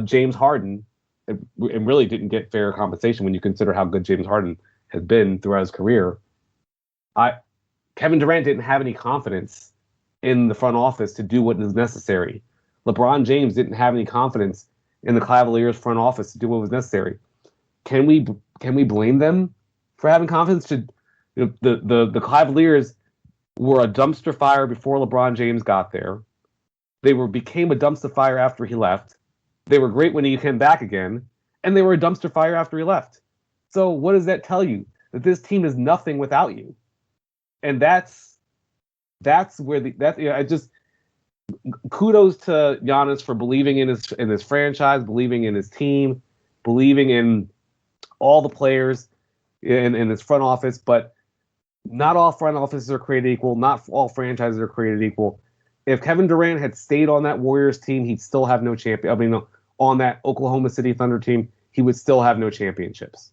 James Harden and really didn't get fair compensation when you consider how good James Harden has been throughout his career. Kevin Durant didn't have any confidence in the front office to do what is necessary. LeBron James didn't have any confidence in the Cavaliers front office to do what was necessary. Can we blame them for having confidence? The Cavaliers were a dumpster fire before LeBron James got there. They became a dumpster fire after he left. They were great when he came back again, and they were a dumpster fire after he left. So what does that tell you? That this team is nothing without you, and that's where kudos to Giannis for believing in his franchise, believing in his team, believing in all the players in his front office. But not all front offices are created equal. Not all franchises are created equal. If Kevin Durant had stayed on that Warriors team, he'd still have no champion. I mean, on that Oklahoma City Thunder team, he would still have no championships.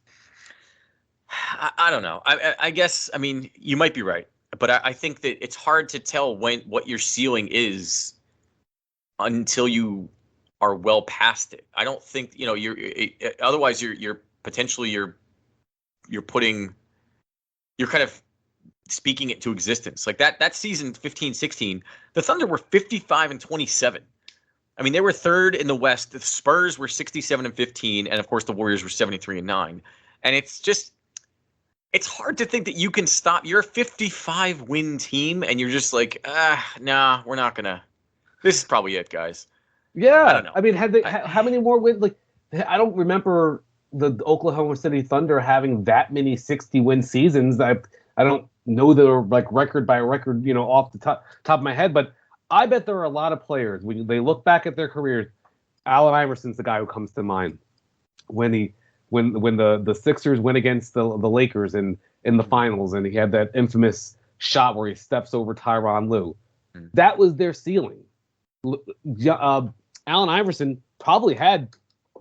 I don't know. I guess, I mean, you might be right. But I think that it's hard to tell what your ceiling is until you are well past it. I don't think, otherwise you're potentially you're kind of speaking it to existence. Like that season 15-16, the Thunder were 55-27. I mean, they were third in the West. The Spurs were 67-15, and of course the Warriors were 73-9. And it's hard to think that you can stop. You're a 55-win team, and you're just like, nah, we're not gonna. This is probably it, guys.
Yeah,
I don't know.
I mean, how many more wins? Like, I don't remember the Oklahoma City Thunder having that many 60-win seasons. I don't know they're like record by record, off the top of my head, but I bet there are a lot of players when they look back at their careers. Allen Iverson's the guy who comes to mind when the Sixers went against the Lakers in the finals, and he had that infamous shot where he steps over Tyronn Lue. That was their ceiling. Allen Iverson probably had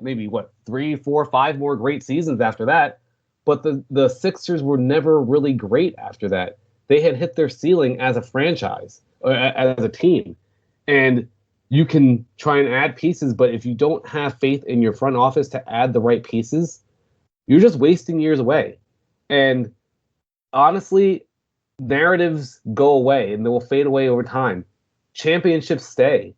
maybe 3, 4, 5 more great seasons after that, but the Sixers were never really great after that. They had hit their ceiling as a franchise, or as a team, and you can try and add pieces, but if you don't have faith in your front office to add the right pieces, you're just wasting years away. And honestly, narratives go away and they will fade away over time. Championships stay,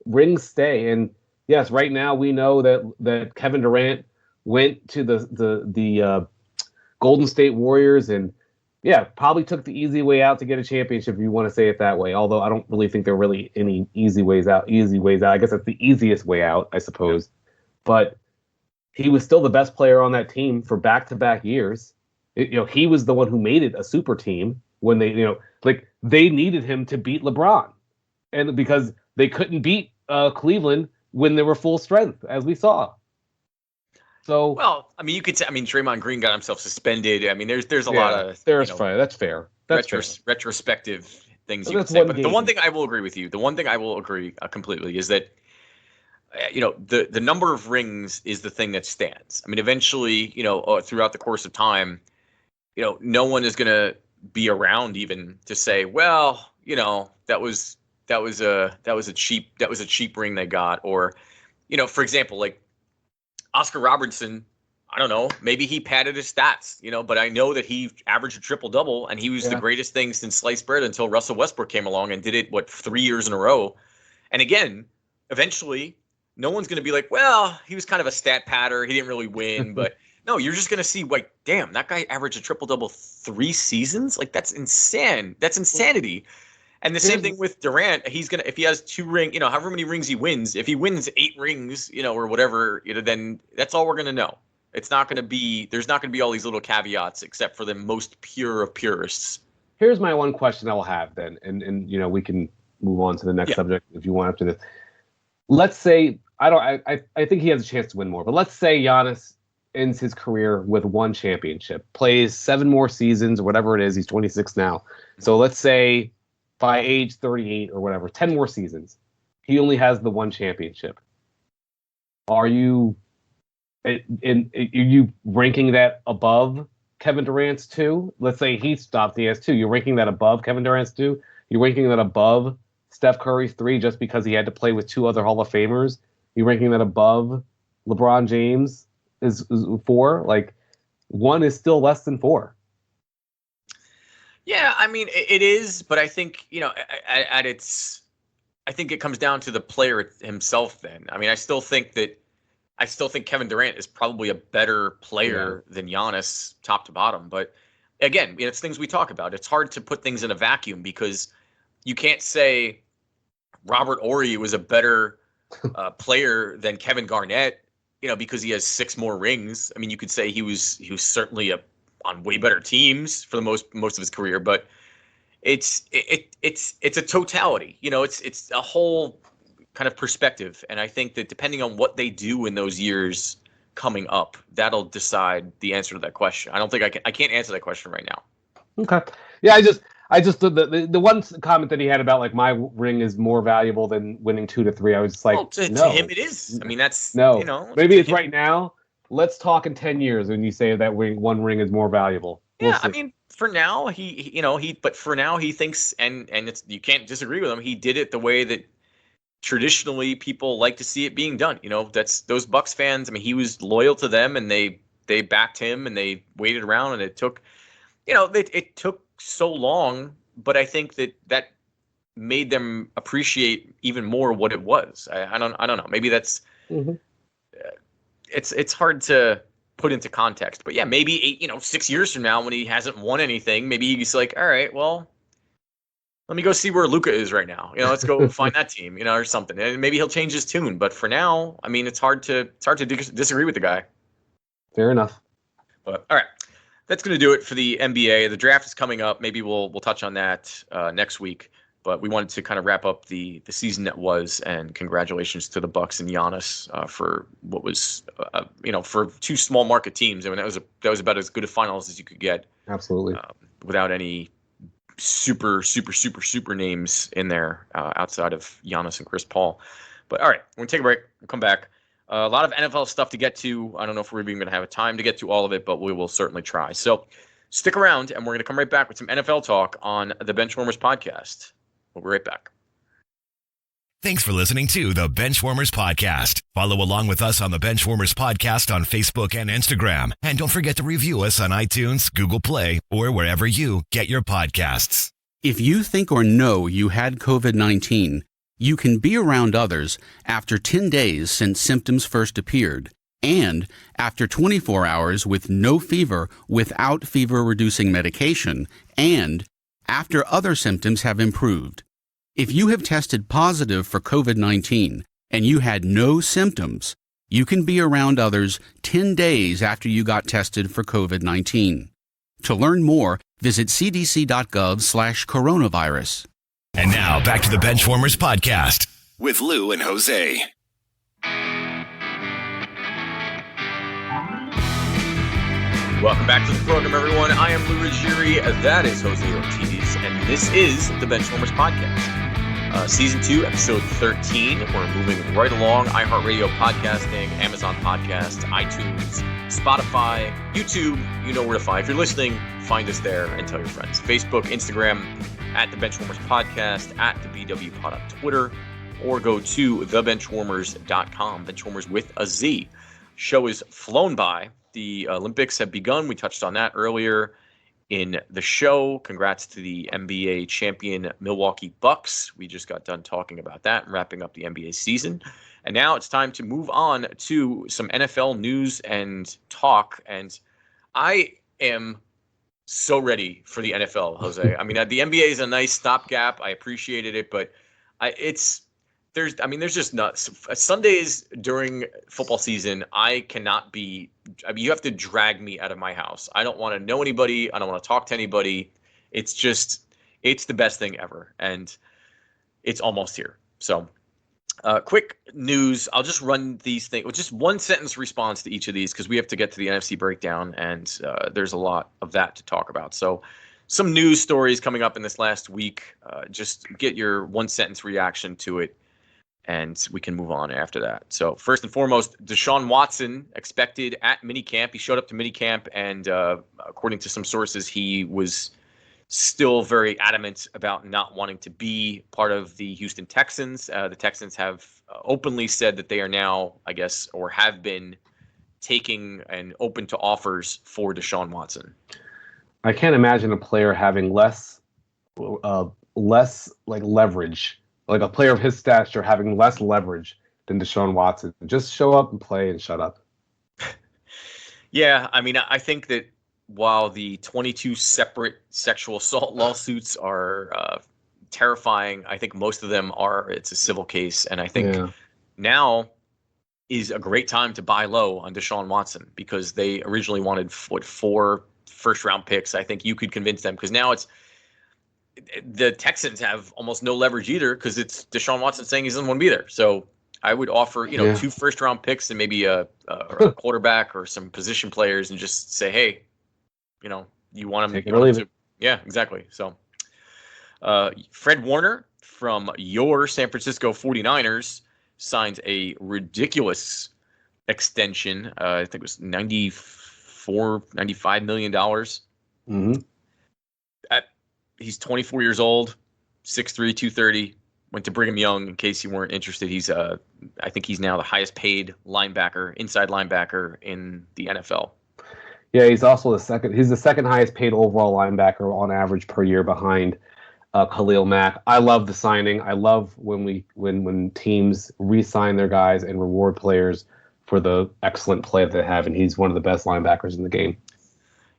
rings stay, and yes, right now we know that Kevin Durant went to the Golden State Warriors and probably took the easy way out to get a championship, if you want to say it that way. Although I don't really think there are really any easy ways out. I guess that's the easiest way out, I suppose. But he was still the best player on that team for back-to-back years. He was the one who made it a super team when they, they needed him to beat LeBron, and because they couldn't beat Cleveland when they were full strength, as we saw. So,
well, I mean, you could say, Draymond Green got himself suspended. I mean, there's a lot of
that's fair.
Retrospective things you could say. But the one thing I will agree with you, completely is that the number of rings is the thing that stands. I mean, eventually, throughout the course of time, no one is going to be around even to say, well, that was a cheap ring they got, or for example, like Oscar Robertson, I don't know, maybe he padded his stats, but I know that he averaged a triple-double, and he was the greatest thing since sliced bread until Russell Westbrook came along and did it, 3 years in a row. And again, eventually, no one's going to be like, well, he was kind of a stat padder, he didn't really win, but no, you're just going to see, damn, that guy averaged a triple-double 3 seasons? That's insane. That's insanity. And the same thing with Durant. He's gonna, if he has 2 rings, however many rings he wins, if he wins 8 rings, or whatever, then that's all we're gonna know. It's not gonna be, there's not gonna be all these little caveats except for the most pure of purists.
Here's my one question I will have then, and we can move on to the next subject if you want after this. Let's say I think he has a chance to win more, but let's say Giannis ends his career with 1 championship, plays 7 more seasons or whatever it is. He's 26 now, so let's say by age 38 or whatever, 10 more seasons, he only has the 1 championship. Are you ranking that above Kevin Durant's 2? Let's say he stopped, he has 2. You're ranking that above Kevin Durant's 2? You're ranking that above Steph Curry's 3 just because he had to play with 2 other Hall of Famers? You're ranking that above LeBron James is 4? 1 is still less than 4.
Yeah, I mean, it is, but I think, I think it comes down to the player himself then. I mean, I still think Kevin Durant is probably a better player than Giannis top to bottom. But again, it's things we talk about. It's hard to put things in a vacuum because you can't say Robert Horry was a better player than Kevin Garnett, because he has 6 more rings. I mean, you could say he was certainly on way better teams for the most of his career, but it's a totality. It's a whole kind of perspective, and I think that depending on what they do in those years coming up, that'll decide the answer to that question. I don't think I can't answer that question right now.
Okay. Yeah, I just the one comment that he had about my ring is more valuable than winning 2 to 3. I was just like,
to him it is. I mean, that's
maybe it's right now. Let's talk in 10 years when you say that 1 ring is more valuable.
Yeah, I mean, for now but for now he thinks, and it's, you can't disagree with him. He did it the way that traditionally people like to see it being done. That's those Bucks fans. I mean, he was loyal to them, and they backed him, and they waited around, and it took, it took so long, but I think that made them appreciate even more what it was. I don't know. Maybe that's. Mm-hmm. It's hard to put into context, but yeah, maybe 6 years from now when he hasn't won anything, maybe he's like, all right, well, let me go see where Luka is right now. Let's go find that team, or something. And maybe he'll change his tune. But for now, I mean, it's hard to disagree with the guy.
Fair enough.
But all right, that's going to do it for the NBA. The draft is coming up. Maybe we'll touch on that next week. But we wanted to kind of wrap up the season that was, and congratulations to the Bucks and Giannis for what was, for two small market teams. I mean, that was about as good a finals as you could get.
Absolutely.
Without any super names in there outside of Giannis and Chris Paul. But all right, we're going to take a break. We'll come back. A lot of NFL stuff to get to. I don't know if we're even going to have time to get to all of it, but we will certainly try. So stick around, and we're going to come right back with some NFL talk on the Benchwarmers podcast. We'll be right back.
Thanks for listening to the Benchwarmers podcast. Follow along with us on the Benchwarmers podcast on Facebook and Instagram. And don't forget to review us on iTunes, Google Play, or wherever you get your podcasts.
If you think or know you had COVID-19, you can be around others after 10 days since symptoms first appeared, and after 24 hours with no fever without fever-reducing medication, and after other symptoms have improved. If you have tested positive for COVID-19 and you had no symptoms, you can be around others 10 days after you got tested for COVID-19. To learn more, visit cdc.gov/coronavirus.
And now back to the Benchwarmers podcast with Lou and Jose.
Welcome back to the program, everyone. I am Lou Ruggieri. That is Jose Ortiz, and this is the Benchwarmers podcast. Season 2, episode 13. We're moving right along. iHeartRadio podcasting, Amazon Podcast, iTunes, Spotify, YouTube. You know where to find. If you're listening, find us there and tell your friends. Facebook, Instagram, at the Benchwarmers podcast, at the BW Pod on Twitter, or go to thebenchwarmers.com. Benchwarmers with a Z. Show is flown by. The Olympics have begun. We touched on that earlier in the show. Congrats to the NBA champion Milwaukee Bucks. We just got done talking about that and wrapping up the NBA season. And now it's time to move on to some NFL news and talk. And I am so ready for the NFL, Jose. I mean, the NBA is a nice stopgap. I appreciated it, but there's just nuts. Sundays during football season, you have to drag me out of my house. I don't want to know anybody. I don't want to talk to anybody. It's the best thing ever. And it's almost here. So quick news. I'll just run these things with just one sentence response to each of these because we have to get to the NFC breakdown, and there's a lot of that to talk about. So some news stories coming up in this last week. Just get your one sentence reaction to it, and we can move on after that. So first and foremost, Deshaun Watson expected at minicamp. He showed up to minicamp, and according to some sources, he was still very adamant about not wanting to be part of the Houston Texans. The Texans have openly said that they are now, I guess, or have been taking and open to offers for Deshaun Watson.
I can't imagine a player having less leverage. Like a player of his stature having less leverage than Deshaun Watson. Just show up and play and shut up.
Yeah, I mean, I think that while the 22 separate sexual assault lawsuits are terrifying, I think most of them it's a civil case. And I think now is a great time to buy low on Deshaun Watson because they originally wanted 4 first-round picks. I think you could convince them because now the Texans have almost no leverage either because it's Deshaun Watson saying he doesn't want to be there. So I would offer, 2 first-round picks and maybe a quarterback or some position players and just say, hey, you want him to. Yeah, exactly. So Fred Warner from your San Francisco 49ers signed a ridiculous extension. I think it was $95 million.
Mm-hmm.
He's 24 years old, 6'3", 230, went to Brigham Young in case you weren't interested. I think he's now the highest paid inside linebacker in the NFL.
Yeah, he's also he's the second highest paid overall linebacker on average per year behind Khalil Mack. I love the signing. I love when teams re-sign their guys and reward players for the excellent play that they have, and he's one of the best linebackers in the game.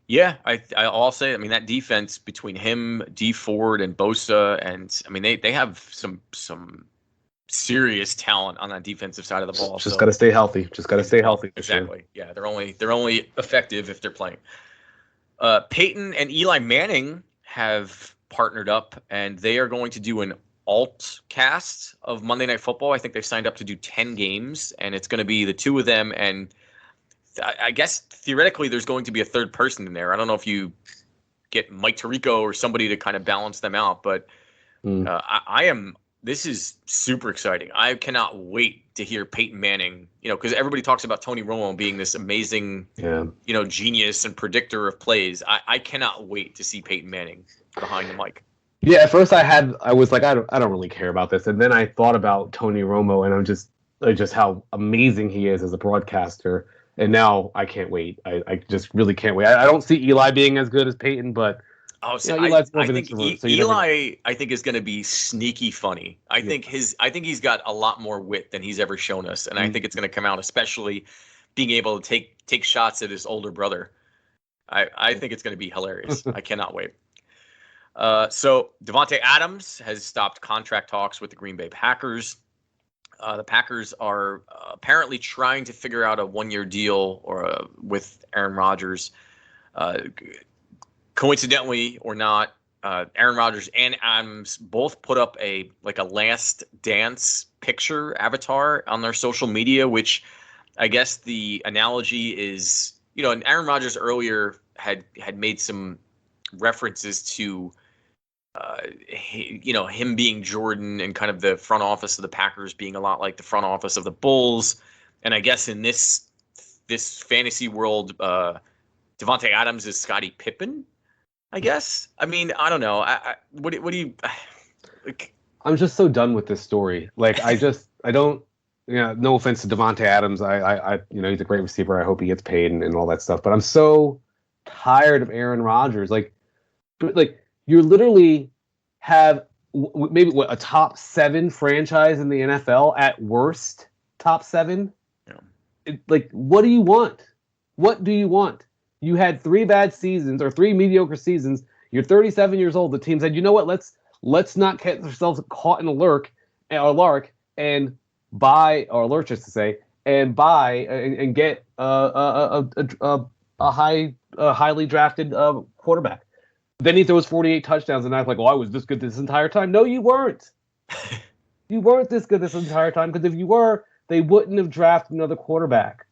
Yeah, I'll say. I mean, that defense between him, D Ford, and Bosa, and I mean they have some serious talent on that defensive side of the ball.
Just got to stay healthy. Just got to stay healthy.
Exactly. Yeah, they're only effective if they're playing. Peyton and Eli Manning have partnered up, and they are going to do an alt cast of Monday Night Football. I think they've signed up to do 10 games, and it's going to be the two of them. And I guess theoretically there's going to be a third person in there. I don't know if you get Mike Tirico or somebody to kind of balance them out, but this is super exciting. I cannot wait to hear Peyton Manning, because everybody talks about Tony Romo being this amazing, genius and predictor of plays. I cannot wait to see Peyton Manning behind the mic.
Yeah, at first I was like, I don't really care about this, and then I thought about Tony Romo, and I'm just how amazing he is as a broadcaster, and now I can't wait. I just really can't wait. I don't see Eli being as good as Peyton, but
I think Eli is going to be sneaky funny. I think he's got a lot more wit than he's ever shown us, and I think it's going to come out, especially being able to take shots at his older brother. I think it's going to be hilarious. I cannot wait. So Davante Adams has stopped contract talks with the Green Bay Packers. The Packers are apparently trying to figure out a one-year deal with Aaron Rodgers. Coincidentally or not, Aaron Rodgers and Adams both put up a last dance picture avatar on their social media, which I guess the analogy is, and Aaron Rodgers earlier had made some references to him being Jordan and kind of the front office of the Packers being a lot like the front office of the Bulls. And I guess in this fantasy world, Davante Adams is Scottie Pippen, I guess. I mean, I don't know. What do you like?
I'm just so done with this story. Like, I don't, no offense to Davante Adams. I he's a great receiver. I hope he gets paid and all that stuff. But I'm so tired of Aaron Rodgers. Like you literally have maybe a top 7 franchise in the NFL at worst, top 7. Yeah. What do you want? What do you want? You had 3 bad seasons or 3 mediocre seasons. You're 37 years old. The team said, you know what? Let's not get ourselves caught in a lark and buy, or lurch, just to say, and buy and get a highly drafted quarterback. Then he throws 48 touchdowns, and I'm like, I was this good this entire time. No, you weren't. You weren't this good this entire time, because if you were, they wouldn't have drafted another quarterback.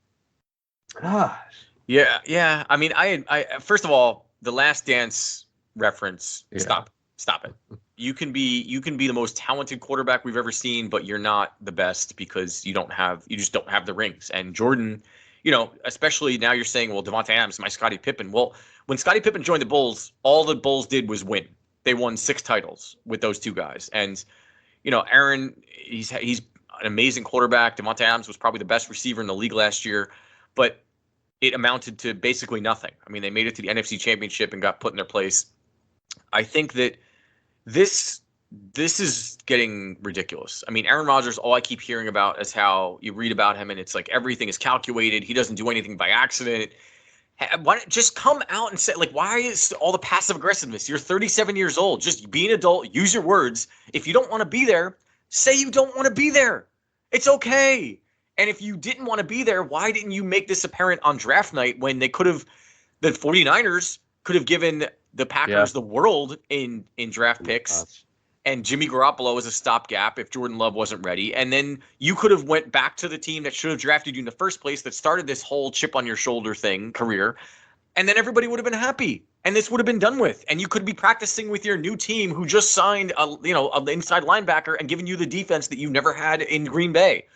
Gosh.
Yeah. I mean, I first of all, the Last Dance reference. Yeah. Stop it. You can be the most talented quarterback we've ever seen, but you're not the best because you just don't have the rings. And Jordan, especially now you're saying, well, Davante Adams, my Scottie Pippen. Well, when Scottie Pippen joined the Bulls, all the Bulls did was win. They won 6 titles with those 2 guys. And, Aaron, he's an amazing quarterback. Davante Adams was probably the best receiver in the league last year, but it amounted to basically nothing. I mean, they made it to the NFC Championship and got put in their place. I think that this is getting ridiculous. I mean, Aaron Rodgers, all I keep hearing about is how you read about him and it's like everything is calculated. He doesn't do anything by accident. Why don't just come out and say, why is all the passive aggressiveness? You're 37 years old. Just be an adult. Use your words. If you don't want to be there, say you don't want to be there. It's okay. And if you didn't want to be there, why didn't you make this apparent on draft night when the 49ers could have given the Packers the world in draft picks, and Jimmy Garoppolo was a stopgap if Jordan Love wasn't ready. And then you could have went back to the team that should have drafted you in the first place, that started this whole chip on your shoulder career. And then everybody would have been happy and this would have been done with. And you could be practicing with your new team who just signed an inside linebacker and giving you the defense that you've never had in Green Bay.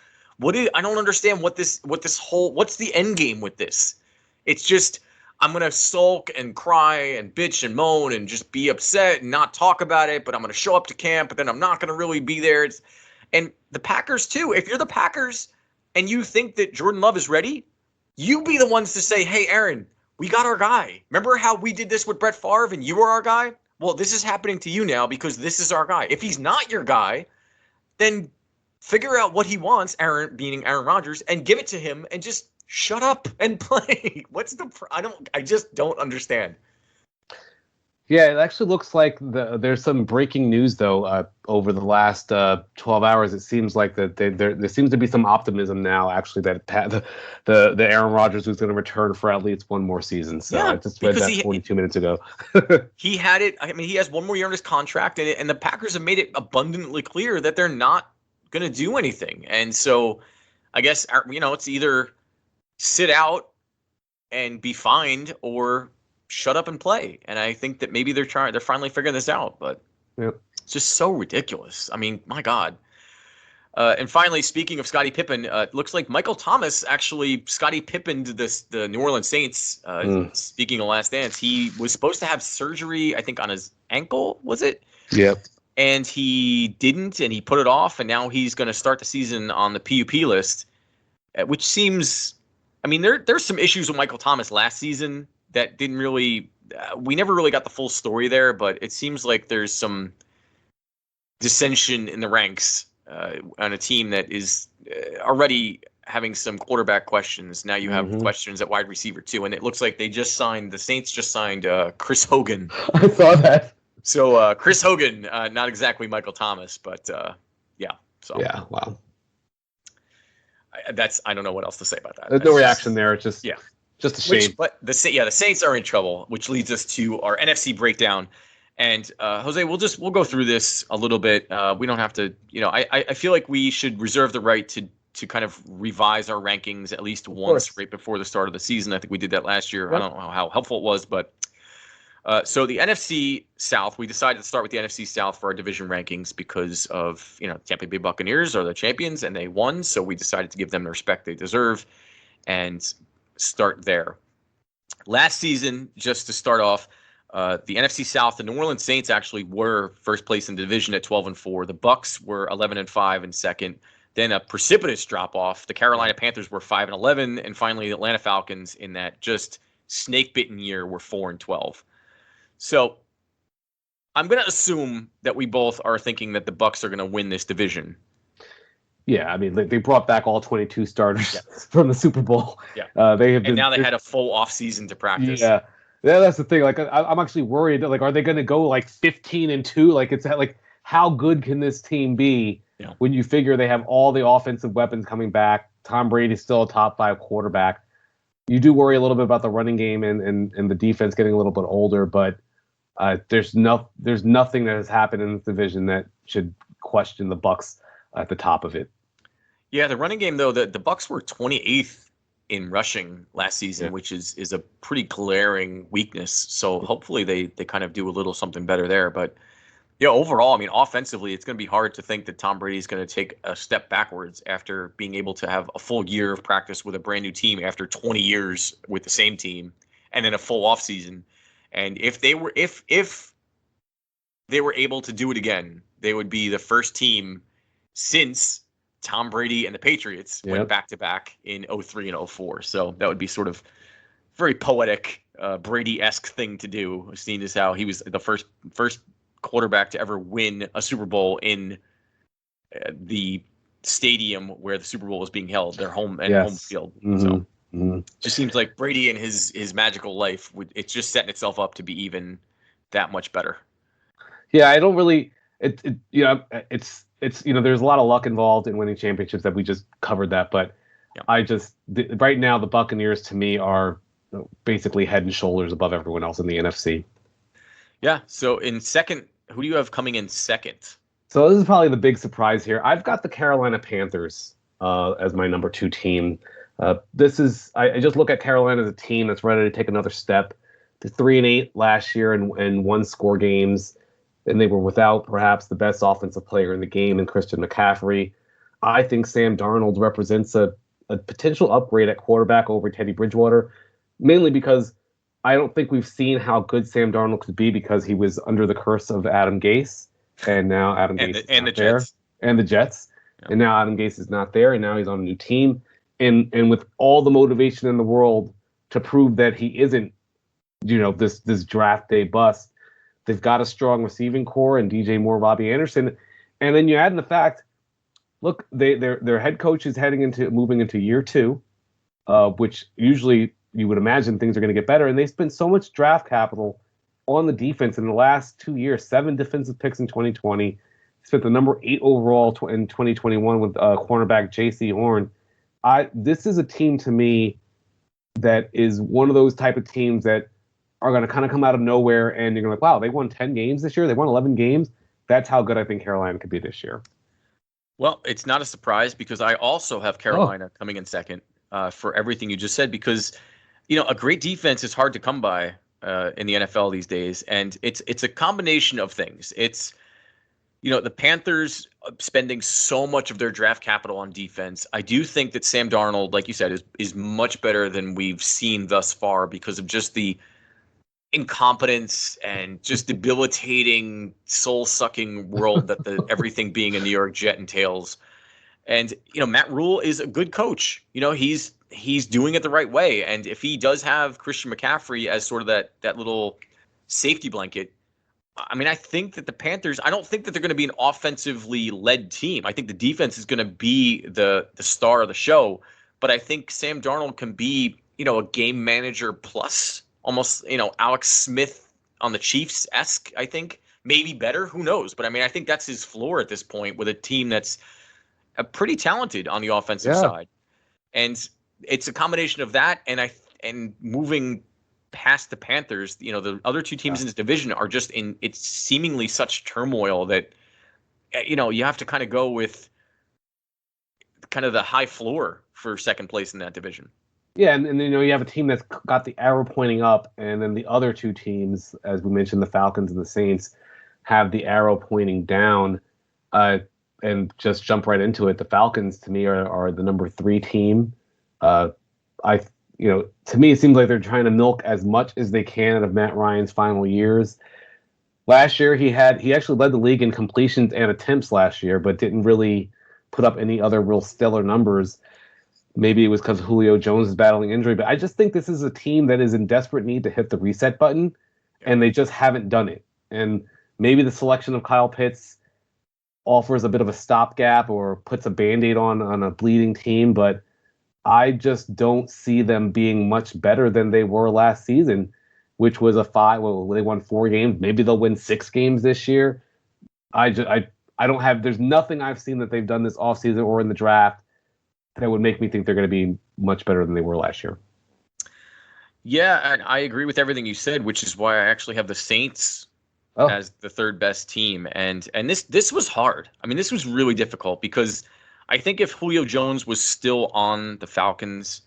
I don't understand what's the end game with this? It's just, I'm going to sulk and cry and bitch and moan and just be upset and not talk about it, but I'm going to show up to camp, but then I'm not going to really be there. And the Packers too. If you're the Packers and you think that Jordan Love is ready, you be the ones to say, hey, Aaron, we got our guy. Remember how we did this with Brett Favre and you were our guy? Well, this is happening to you now because this is our guy. If he's not your guy, then figure out what he wants, Aaron Rodgers, and give it to him and just shut up and play. I just don't understand.
Yeah, it actually looks like there's some breaking news though. Over the last 12 hours, it seems like that there seems to be some optimism now. Actually, that the Aaron Rodgers was going to return for at least one more season. So
Yeah,
I just read that 42 minutes ago.
He had it. I mean, he has one more year on his contract, and the Packers have made it abundantly clear that they're not going to do anything. And so, I guess it's either sit out and be fined or shut up and play. And I think that maybe they're finally figuring this out, but it's just so ridiculous. I mean, my God. And finally, speaking of Scottie Pippen, it looks like Michael Thomas actually Scottie Pippened the New Orleans Saints. Speaking of Last Dance, he was supposed to have surgery, I think, on his ankle, was it?
Yep.
And he didn't, and he put it off, and now he's going to start the season on the PUP list, which seems – I mean, there's some issues with Michael Thomas last season that didn't really we never really got the full story there, but it seems like there's some dissension in the ranks on a team that is already having some quarterback questions. Now you have questions at wide receiver too, and it looks like the Saints just signed Chris Hogan.
I saw that.
So Chris Hogan, not exactly Michael Thomas, but yeah. So
yeah, wow.
I don't know what else to say about that.
There's no reaction there. It's just just a shame.
But the Saints are in trouble, which leads us to our NFC breakdown. And Jose, we'll go through this a little bit. We don't have to, I feel like we should reserve the right to kind of revise our rankings at least once right before the start of the season. I think we did that last year. Yep. I don't know how helpful it was, but so the NFC South, we decided to start with the NFC South for our division rankings because of, Tampa Bay Buccaneers are the champions and they won. So we decided to give them the respect they deserve and start there. Last season, just to start off, the NFC South, the New Orleans Saints actually were first place in the division at 12-4. The Bucs were 11-5 in second. Then a precipitous drop off. The Carolina Panthers were 5-11, and finally the Atlanta Falcons in that just snake-bitten year were 4-12. So I'm going to assume that we both are thinking that the Bucs are going to win this division.
Yeah, I mean, they brought back all 22 starters from the Super Bowl.
Yeah,
now
they had a full offseason to practice.
Yeah, that's the thing. Like, I'm actually worried. Like, are they going to go like 15-2? Like, it's like, how good can this team be when you figure they have all the offensive weapons coming back? Tom Brady's still a top 5 quarterback. You do worry a little bit about the running game and the defense getting a little bit older, but there's nothing that has happened in this division that should question the Bucs at the top of it.
Yeah, the running game though, the Bucs were 28th in rushing last season, which is a pretty glaring weakness. So hopefully they kind of do a little something better there. But overall, I mean, offensively, it's going to be hard to think that Tom Brady is going to take a step backwards after being able to have a full year of practice with a brand new team after 20 years with the same team, and then a full offseason. And if they were able to do it again, they would be the first team since Tom Brady and the Patriots went back-to-back in 2003 and 2004. So that would be sort of very poetic, Brady-esque thing to do, seeing as how he was the first quarterback to ever win a Super Bowl in the stadium where the Super Bowl was being held, their home field. So just seems like Brady and his magical life, it's just setting itself up to be even that much better. Yeah, I don't really. It's there's a lot of luck involved in winning championships that we just covered that, but right now the Buccaneers to me are basically head and shoulders above everyone else in the NFC. Yeah. So in second, who do you have coming in second? So this is probably the big surprise here. I've got the Carolina Panthers as my number 2 team. I just look at Carolina as a team that's ready to take another step. To 3-8 last year and 1-score games. And they were without perhaps the best offensive player in the game in Christian McCaffrey. I think Sam Darnold represents a potential upgrade at quarterback over Teddy Bridgewater, mainly because I don't think we've seen how good Sam Darnold could be because he was under the curse of Adam Gase, and now Adam Gase is not there. And the Jets. Yeah. And now Adam Gase is not there, and now he's on a new team. And with all the motivation in the world to prove that he isn't, this draft day bust, they've got a strong receiving core and DJ Moore, Robbie Anderson. And then you add in the fact, look, their head coach is moving into year 2, which usually you would imagine things are going to get better. And they spend so much draft capital
on the defense in the last 2 years. 7 defensive picks in 2020. Spent the number 8 overall in 2021 with cornerback J.C. Horn. This is a team to me that is one of those type of teams that are going to kind of come out of nowhere, and you're like, wow, they won 10 games this year. They won 11 games. That's how good I think Carolina could be this year.
Well, it's not a surprise because I also have Carolina coming in second for everything you just said, because, a great defense is hard to come by in the NFL these days. And it's a combination of things. It's, the Panthers spending so much of their draft capital on defense. I do think that Sam Darnold, like you said, is much better than we've seen thus far because of just the incompetence and just debilitating, soul-sucking world that everything being a New York Jet entails. And Matt Rule is a good coach. He's doing it the right way. And if he does have Christian McCaffrey as sort of that little safety blanket, I mean, I think that the Panthers, I don't think that they're going to be an offensively led team. I think the defense is going to be the star of the show. But I think Sam Darnold can be, a game manager plus, almost, Alex Smith on the Chiefs-esque, I think. Maybe better. Who knows? But, I mean, I think that's his floor at this point with a team that's pretty talented on the offensive side. And it's a combination of that and moving past the Panthers. The other two teams in this division are just it's seemingly such turmoil that, you have to kind of go with kind of the high floor for second place in that division.
Yeah, and you have a team that's got the arrow pointing up, and then the other two teams, as we mentioned, the Falcons and the Saints, have the arrow pointing down. And just jump right into it. The Falcons, to me, are the number 3 team. To me, it seems like they're trying to milk as much as they can out of Matt Ryan's final years. Last year, he actually led the league in completions and attempts last year, but didn't really put up any other real stellar numbers. Maybe it was because Julio Jones is battling injury, but I just think this is a team that is in desperate need to hit the reset button, and they just haven't done it. And maybe the selection of Kyle Pitts offers a bit of a stopgap or puts a Band-Aid on a bleeding team, but I just don't see them being much better than they were last season, which was they won 4 games. Maybe they'll win 6 games this year. There's nothing I've seen that they've done this offseason or in the draft that would make me think they're going to be much better than they were last year.
Yeah, and I agree with everything you said, which is why I actually have the Saints as the third best team. And this was hard. I mean, this was really difficult because I think if Julio Jones was still on the Falcons,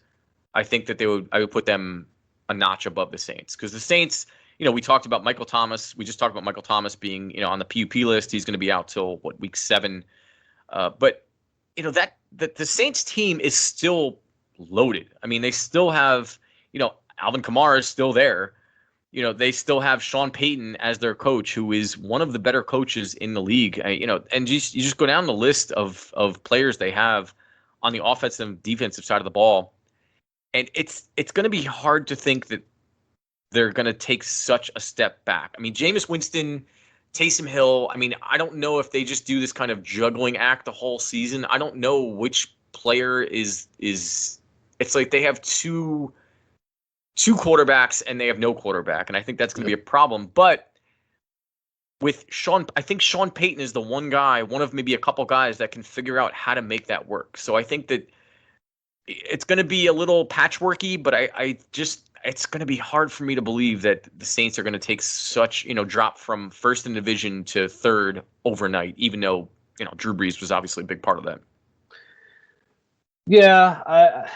I think that I would put them a notch above the Saints, because the Saints, we talked about Michael Thomas. We just talked about Michael Thomas being, on the PUP list. He's going to be out till week 7. But the Saints team is still loaded. I mean, they still have, Alvin Kamara is still there. They still have Sean Payton as their coach, who is one of the better coaches in the league. And you just go down the list of players they have on the offensive and defensive side of the ball, and it's going to be hard to think that they're going to take such a step back. I mean, Jameis Winston, Taysom Hill, I mean, I don't know if they just do this kind of juggling act the whole season. I don't know which player is it's like they have two quarterbacks and they have no quarterback, and I think that's going to be a problem. But with I think Sean Payton is the one of maybe a couple guys that can figure out how to make that work. So I think that it's going to be a little patchworky, but it's going to be hard for me to believe that the Saints are going to take such, drop from first in division to third overnight, even though, Drew Brees was obviously a big part of that.
Yeah.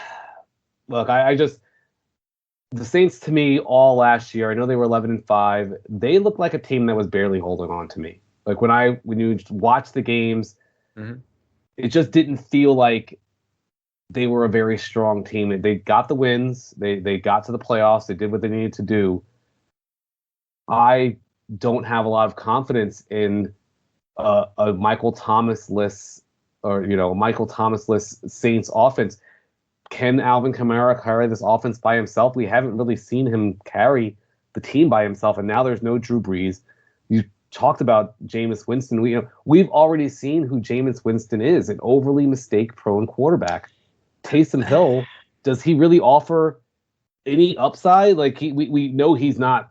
The Saints, to me, all last year, I know they were 11-5. They looked like a team that was barely holding on to me. Like when you watch the games, It just didn't feel like they were a very strong team. They got the wins. They got to the playoffs. They did what they needed to do. I don't have a lot of confidence in a Michael Thomas-less Saints offense. Can Alvin Kamara carry this offense by himself? We haven't really seen him carry the team by himself, and now there's no Drew Brees. You talked about Jameis Winston. We've already seen who Jameis Winston is, an overly mistake-prone quarterback. Taysom Hill, does he really offer any upside? Like we know he's not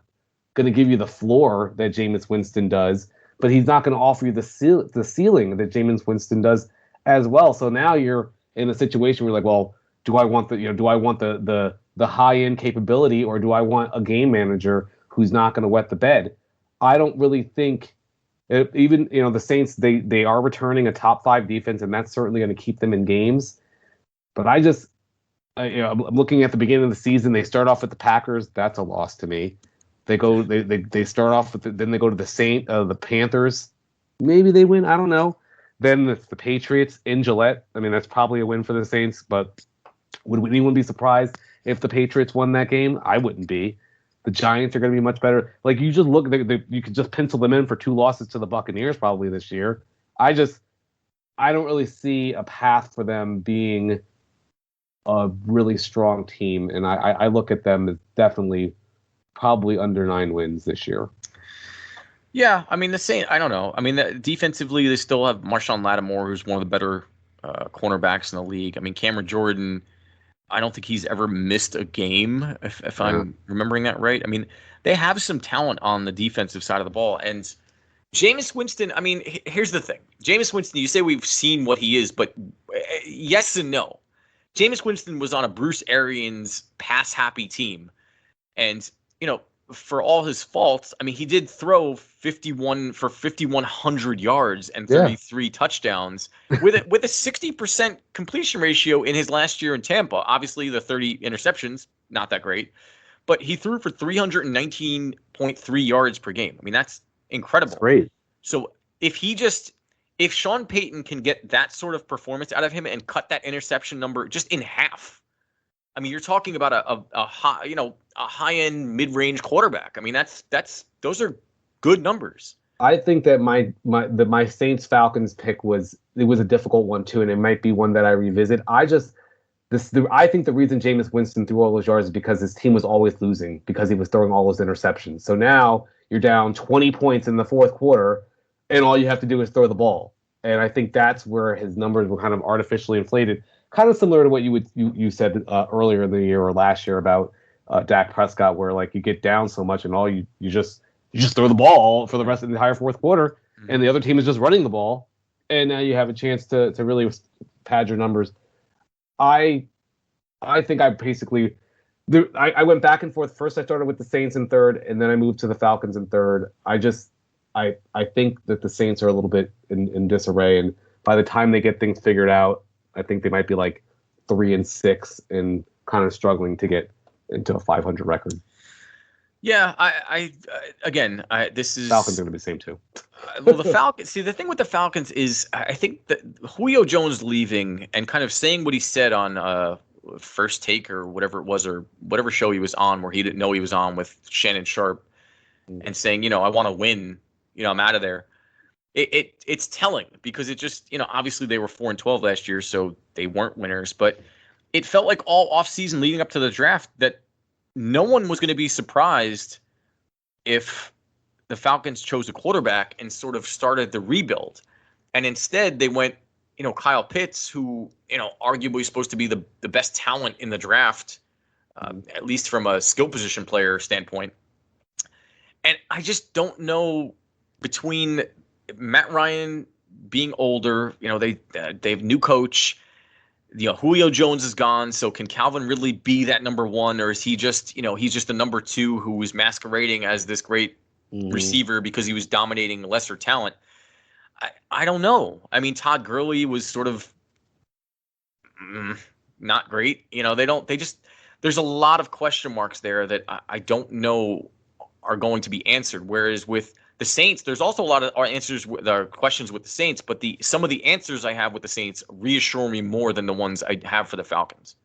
going to give you the floor that Jameis Winston does, but he's not going to offer you the ceiling that Jameis Winston does as well. So now you're in a situation where you're like, well, do I want the high end capability, or do I want a game manager who's not going to wet the bed? I don't really think even the Saints, they are returning a top 5 defense, and that's certainly going to keep them in games. But I'm looking at the beginning of the season. They start off with the Packers. That's a loss to me. They start off with then they go to the Panthers. Maybe they win. I don't know. Then it's the Patriots in Gillette. I mean, that's probably a win for the Saints. But would anyone be surprised if the Patriots won that game? I wouldn't be. The Giants are going to be much better. Like, you just look, you could just pencil them in for 2 losses to the Buccaneers probably this year. I don't really see a path for them being a really strong team, and I look at them as definitely probably under 9 wins this year.
Yeah, I mean, the Saints, I don't know. I mean, defensively, they still have Marshawn Lattimore, who's one of the better cornerbacks in the league. I mean, Cameron Jordan, I don't think he's ever missed a game, if I'm remembering that right. I mean, they have some talent on the defensive side of the ball. And Jameis Winston, I mean, here's the thing. Jameis Winston, you say we've seen what he is, but yes and no. Jameis Winston was on a Bruce Arians pass-happy team. And, for all his faults, I mean, he did throw 5,100 yards and 33 touchdowns with a 60% completion ratio in his last year in Tampa. Obviously, the 30 interceptions, not that great, but he threw for 319.3 yards per game. I mean, that's incredible.
That's great.
So if Sean Payton can get that sort of performance out of him and cut that interception number just in half, I mean, you're talking about a high-end mid-range quarterback. I mean, those are good numbers.
I think that my Saints Falcons pick was a difficult one too, and it might be one that I revisit. I think the reason Jameis Winston threw all those yards is because his team was always losing, because he was throwing all those interceptions. So now you're down 20 points in the fourth quarter, and all you have to do is throw the ball. And I think that's where his numbers were kind of artificially inflated. Kind of similar to what you said earlier in the year or last year about Dak Prescott, where like you get down so much and all you just throw the ball for the rest of the entire fourth quarter, and the other team is just running the ball, and now you have a chance to really pad your numbers. I think I basically I went back and forth. First, I started with the Saints in third, and then I moved to the Falcons in third. I think that the Saints are a little bit in disarray, and by the time they get things figured out, I think they might be like 3-6 and kind of struggling to get into a 500 record.
Yeah, this is
Falcons are going to be the same too.
Well, the Falcons. See, the thing with the Falcons is, I think that Julio Jones leaving and kind of saying what he said on First Take or whatever it was, or whatever show he was on, where he didn't know he was on with Shannon Sharp, and saying, I want to win. I'm out of there. It's telling, because it just, obviously they were 4-12 last year, so they weren't winners. But it felt like all offseason leading up to the draft that no one was going to be surprised if the Falcons chose a quarterback and sort of started the rebuild. And instead they went, Kyle Pitts, who, arguably supposed to be the best talent in the draft, at least from a skill position player standpoint. And I just don't know, between Matt Ryan being older, they have new coach, Julio Jones is gone. So can Calvin Ridley be that number one, or is he just, he's just a number two who was masquerading as this great receiver because he was dominating lesser talent? I don't know. I mean, Todd Gurley was sort of not great. There's a lot of question marks there that I don't know are going to be answered. Whereas with the Saints, there's also a lot of questions with the Saints, but some of the answers I have with the Saints reassure me more than the ones I have for the Falcons.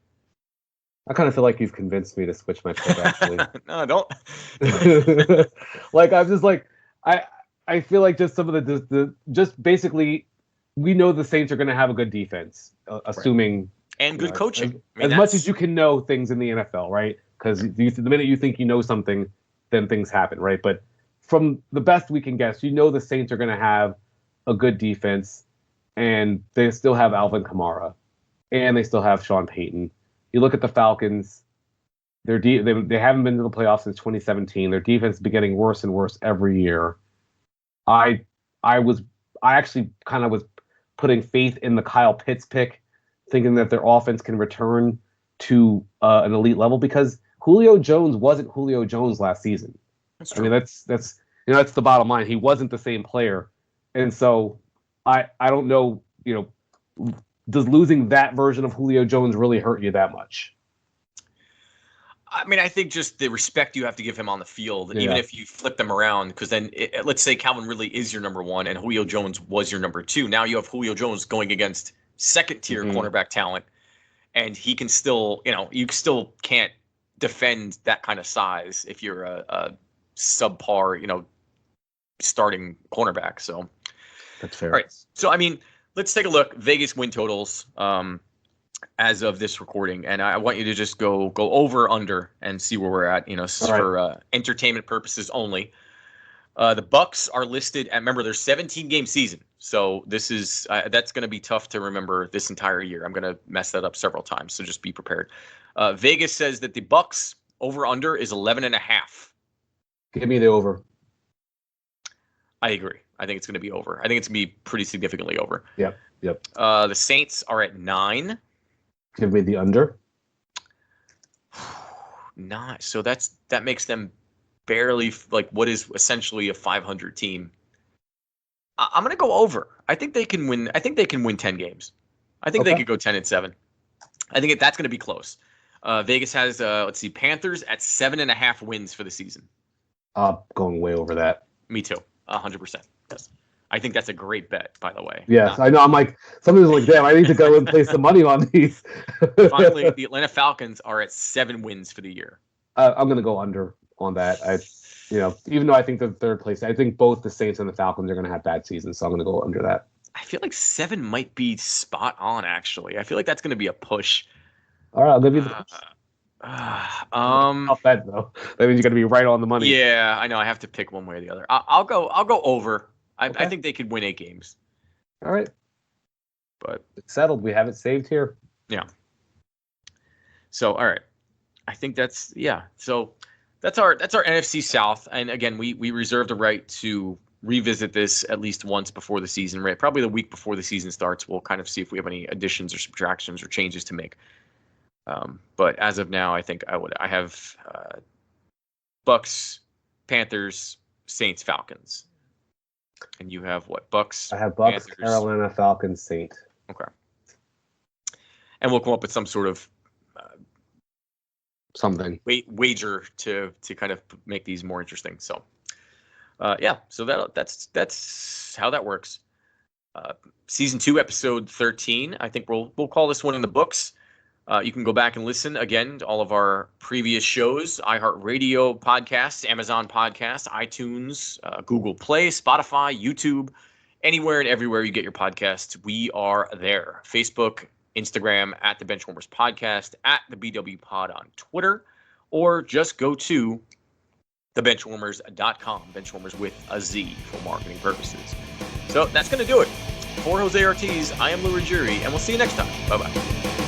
I kind of feel like you've convinced me to switch my pick, actually.
No, don't.
Like, I'm just like, I feel like just some of the just basically, we know the Saints are going to have a good defense, assuming. Right. And
good coaching.
As much as you can know things in the NFL, right? Because the minute you think you know something, then things happen, right? But from the best we can guess, the Saints are going to have a good defense, and they still have Alvin Kamara, and they still have Sean Payton. You look at the Falcons, They haven't been to the playoffs since 2017. Their defense has been getting worse and worse every year. I actually kind of was putting faith in the Kyle Pitts pick, thinking that their offense can return to an elite level because Julio Jones wasn't Julio Jones last season.
That's true.
I mean, that's the bottom line. He wasn't the same player, and so I don't know. Does losing that version of Julio Jones really hurt you that much?
I mean, I think just the respect you have to give him on the field, even if you flip them around, because then let's say Calvin Ridley is your number one and Julio Jones was your number two. Now you have Julio Jones going against second-tier cornerback talent, and he can still, you still can't defend that kind of size if you're a subpar, starting cornerback. So
that's fair.
All right. So, I mean, let's take a look. Vegas win totals. As of this recording, and I want you to just go over under and see where we're at. For entertainment purposes only. The Bucks are listed at. Remember, there's 17-game season, so this is that's going to be tough to remember this entire year. I'm going to mess that up several times, so just be prepared. Vegas says that the Bucks over under is 11.5.
Give me the over.
I agree. I think it's going to be over. I think it's going to be pretty significantly over.
Yep.
The Saints are at 9.
Give me the under.
9. So that makes them barely like what is essentially a 500 team. I'm going to go over. I think they can win. I think they can win 10 games. I think they could go 10-7. I think that's going to be close. Vegas has Panthers at 7.5 wins for the season.
Going way over that.
Me too. 100%. Yes. I think that's a great bet, by the way.
Yes, I know. I'm like, somebody's like, damn, I need to go and place some money on these.
Finally, the Atlanta Falcons are at 7 wins for the year.
I'm going to go under on that. Even though I think they're third place, I think both the Saints and the Falcons are going to have bad seasons, so I'm going to go under that.
I feel like 7 might be spot on, actually. I feel like that's going to be a push.
All right, I'll give you the push. Tough bet, though. That means you're going to be right on the money.
Yeah, I know. I have to pick one way or the other. I'll go over. I think they could win 8 games.
All right.
But
it's settled. We have it saved here.
Yeah. So, all right. I think that's So that's our NFC South. And again, we reserve the right to revisit this at least once before the season, right? Probably the week before the season starts. We'll kind of see if we have any additions or subtractions or changes to make. But as of now, I think I have Bucks, Panthers, Saints, Falcons. And you have what? Bucks?
I have Bucks,
Panthers.
Carolina, Falcons, Saints.
Okay. And we'll come up with some sort of
something
wager to kind of make these more interesting. So, so that's how that works. Season 2, episode 13. I think we'll call this one in the books. You can go back and listen again to all of our previous shows, iHeartRadio podcasts, Amazon podcasts, iTunes, Google Play, Spotify, YouTube, anywhere and everywhere you get your podcasts. We are there. Facebook, Instagram, at the Benchwarmerz Podcast, at the BW Pod on Twitter, or just go to thebenchwarmers.com, Benchwarmers with a Z for marketing purposes. So that's going to do it. For Jose Ortiz, I am Lou Ruggieri, and we'll see you next time. Bye-bye.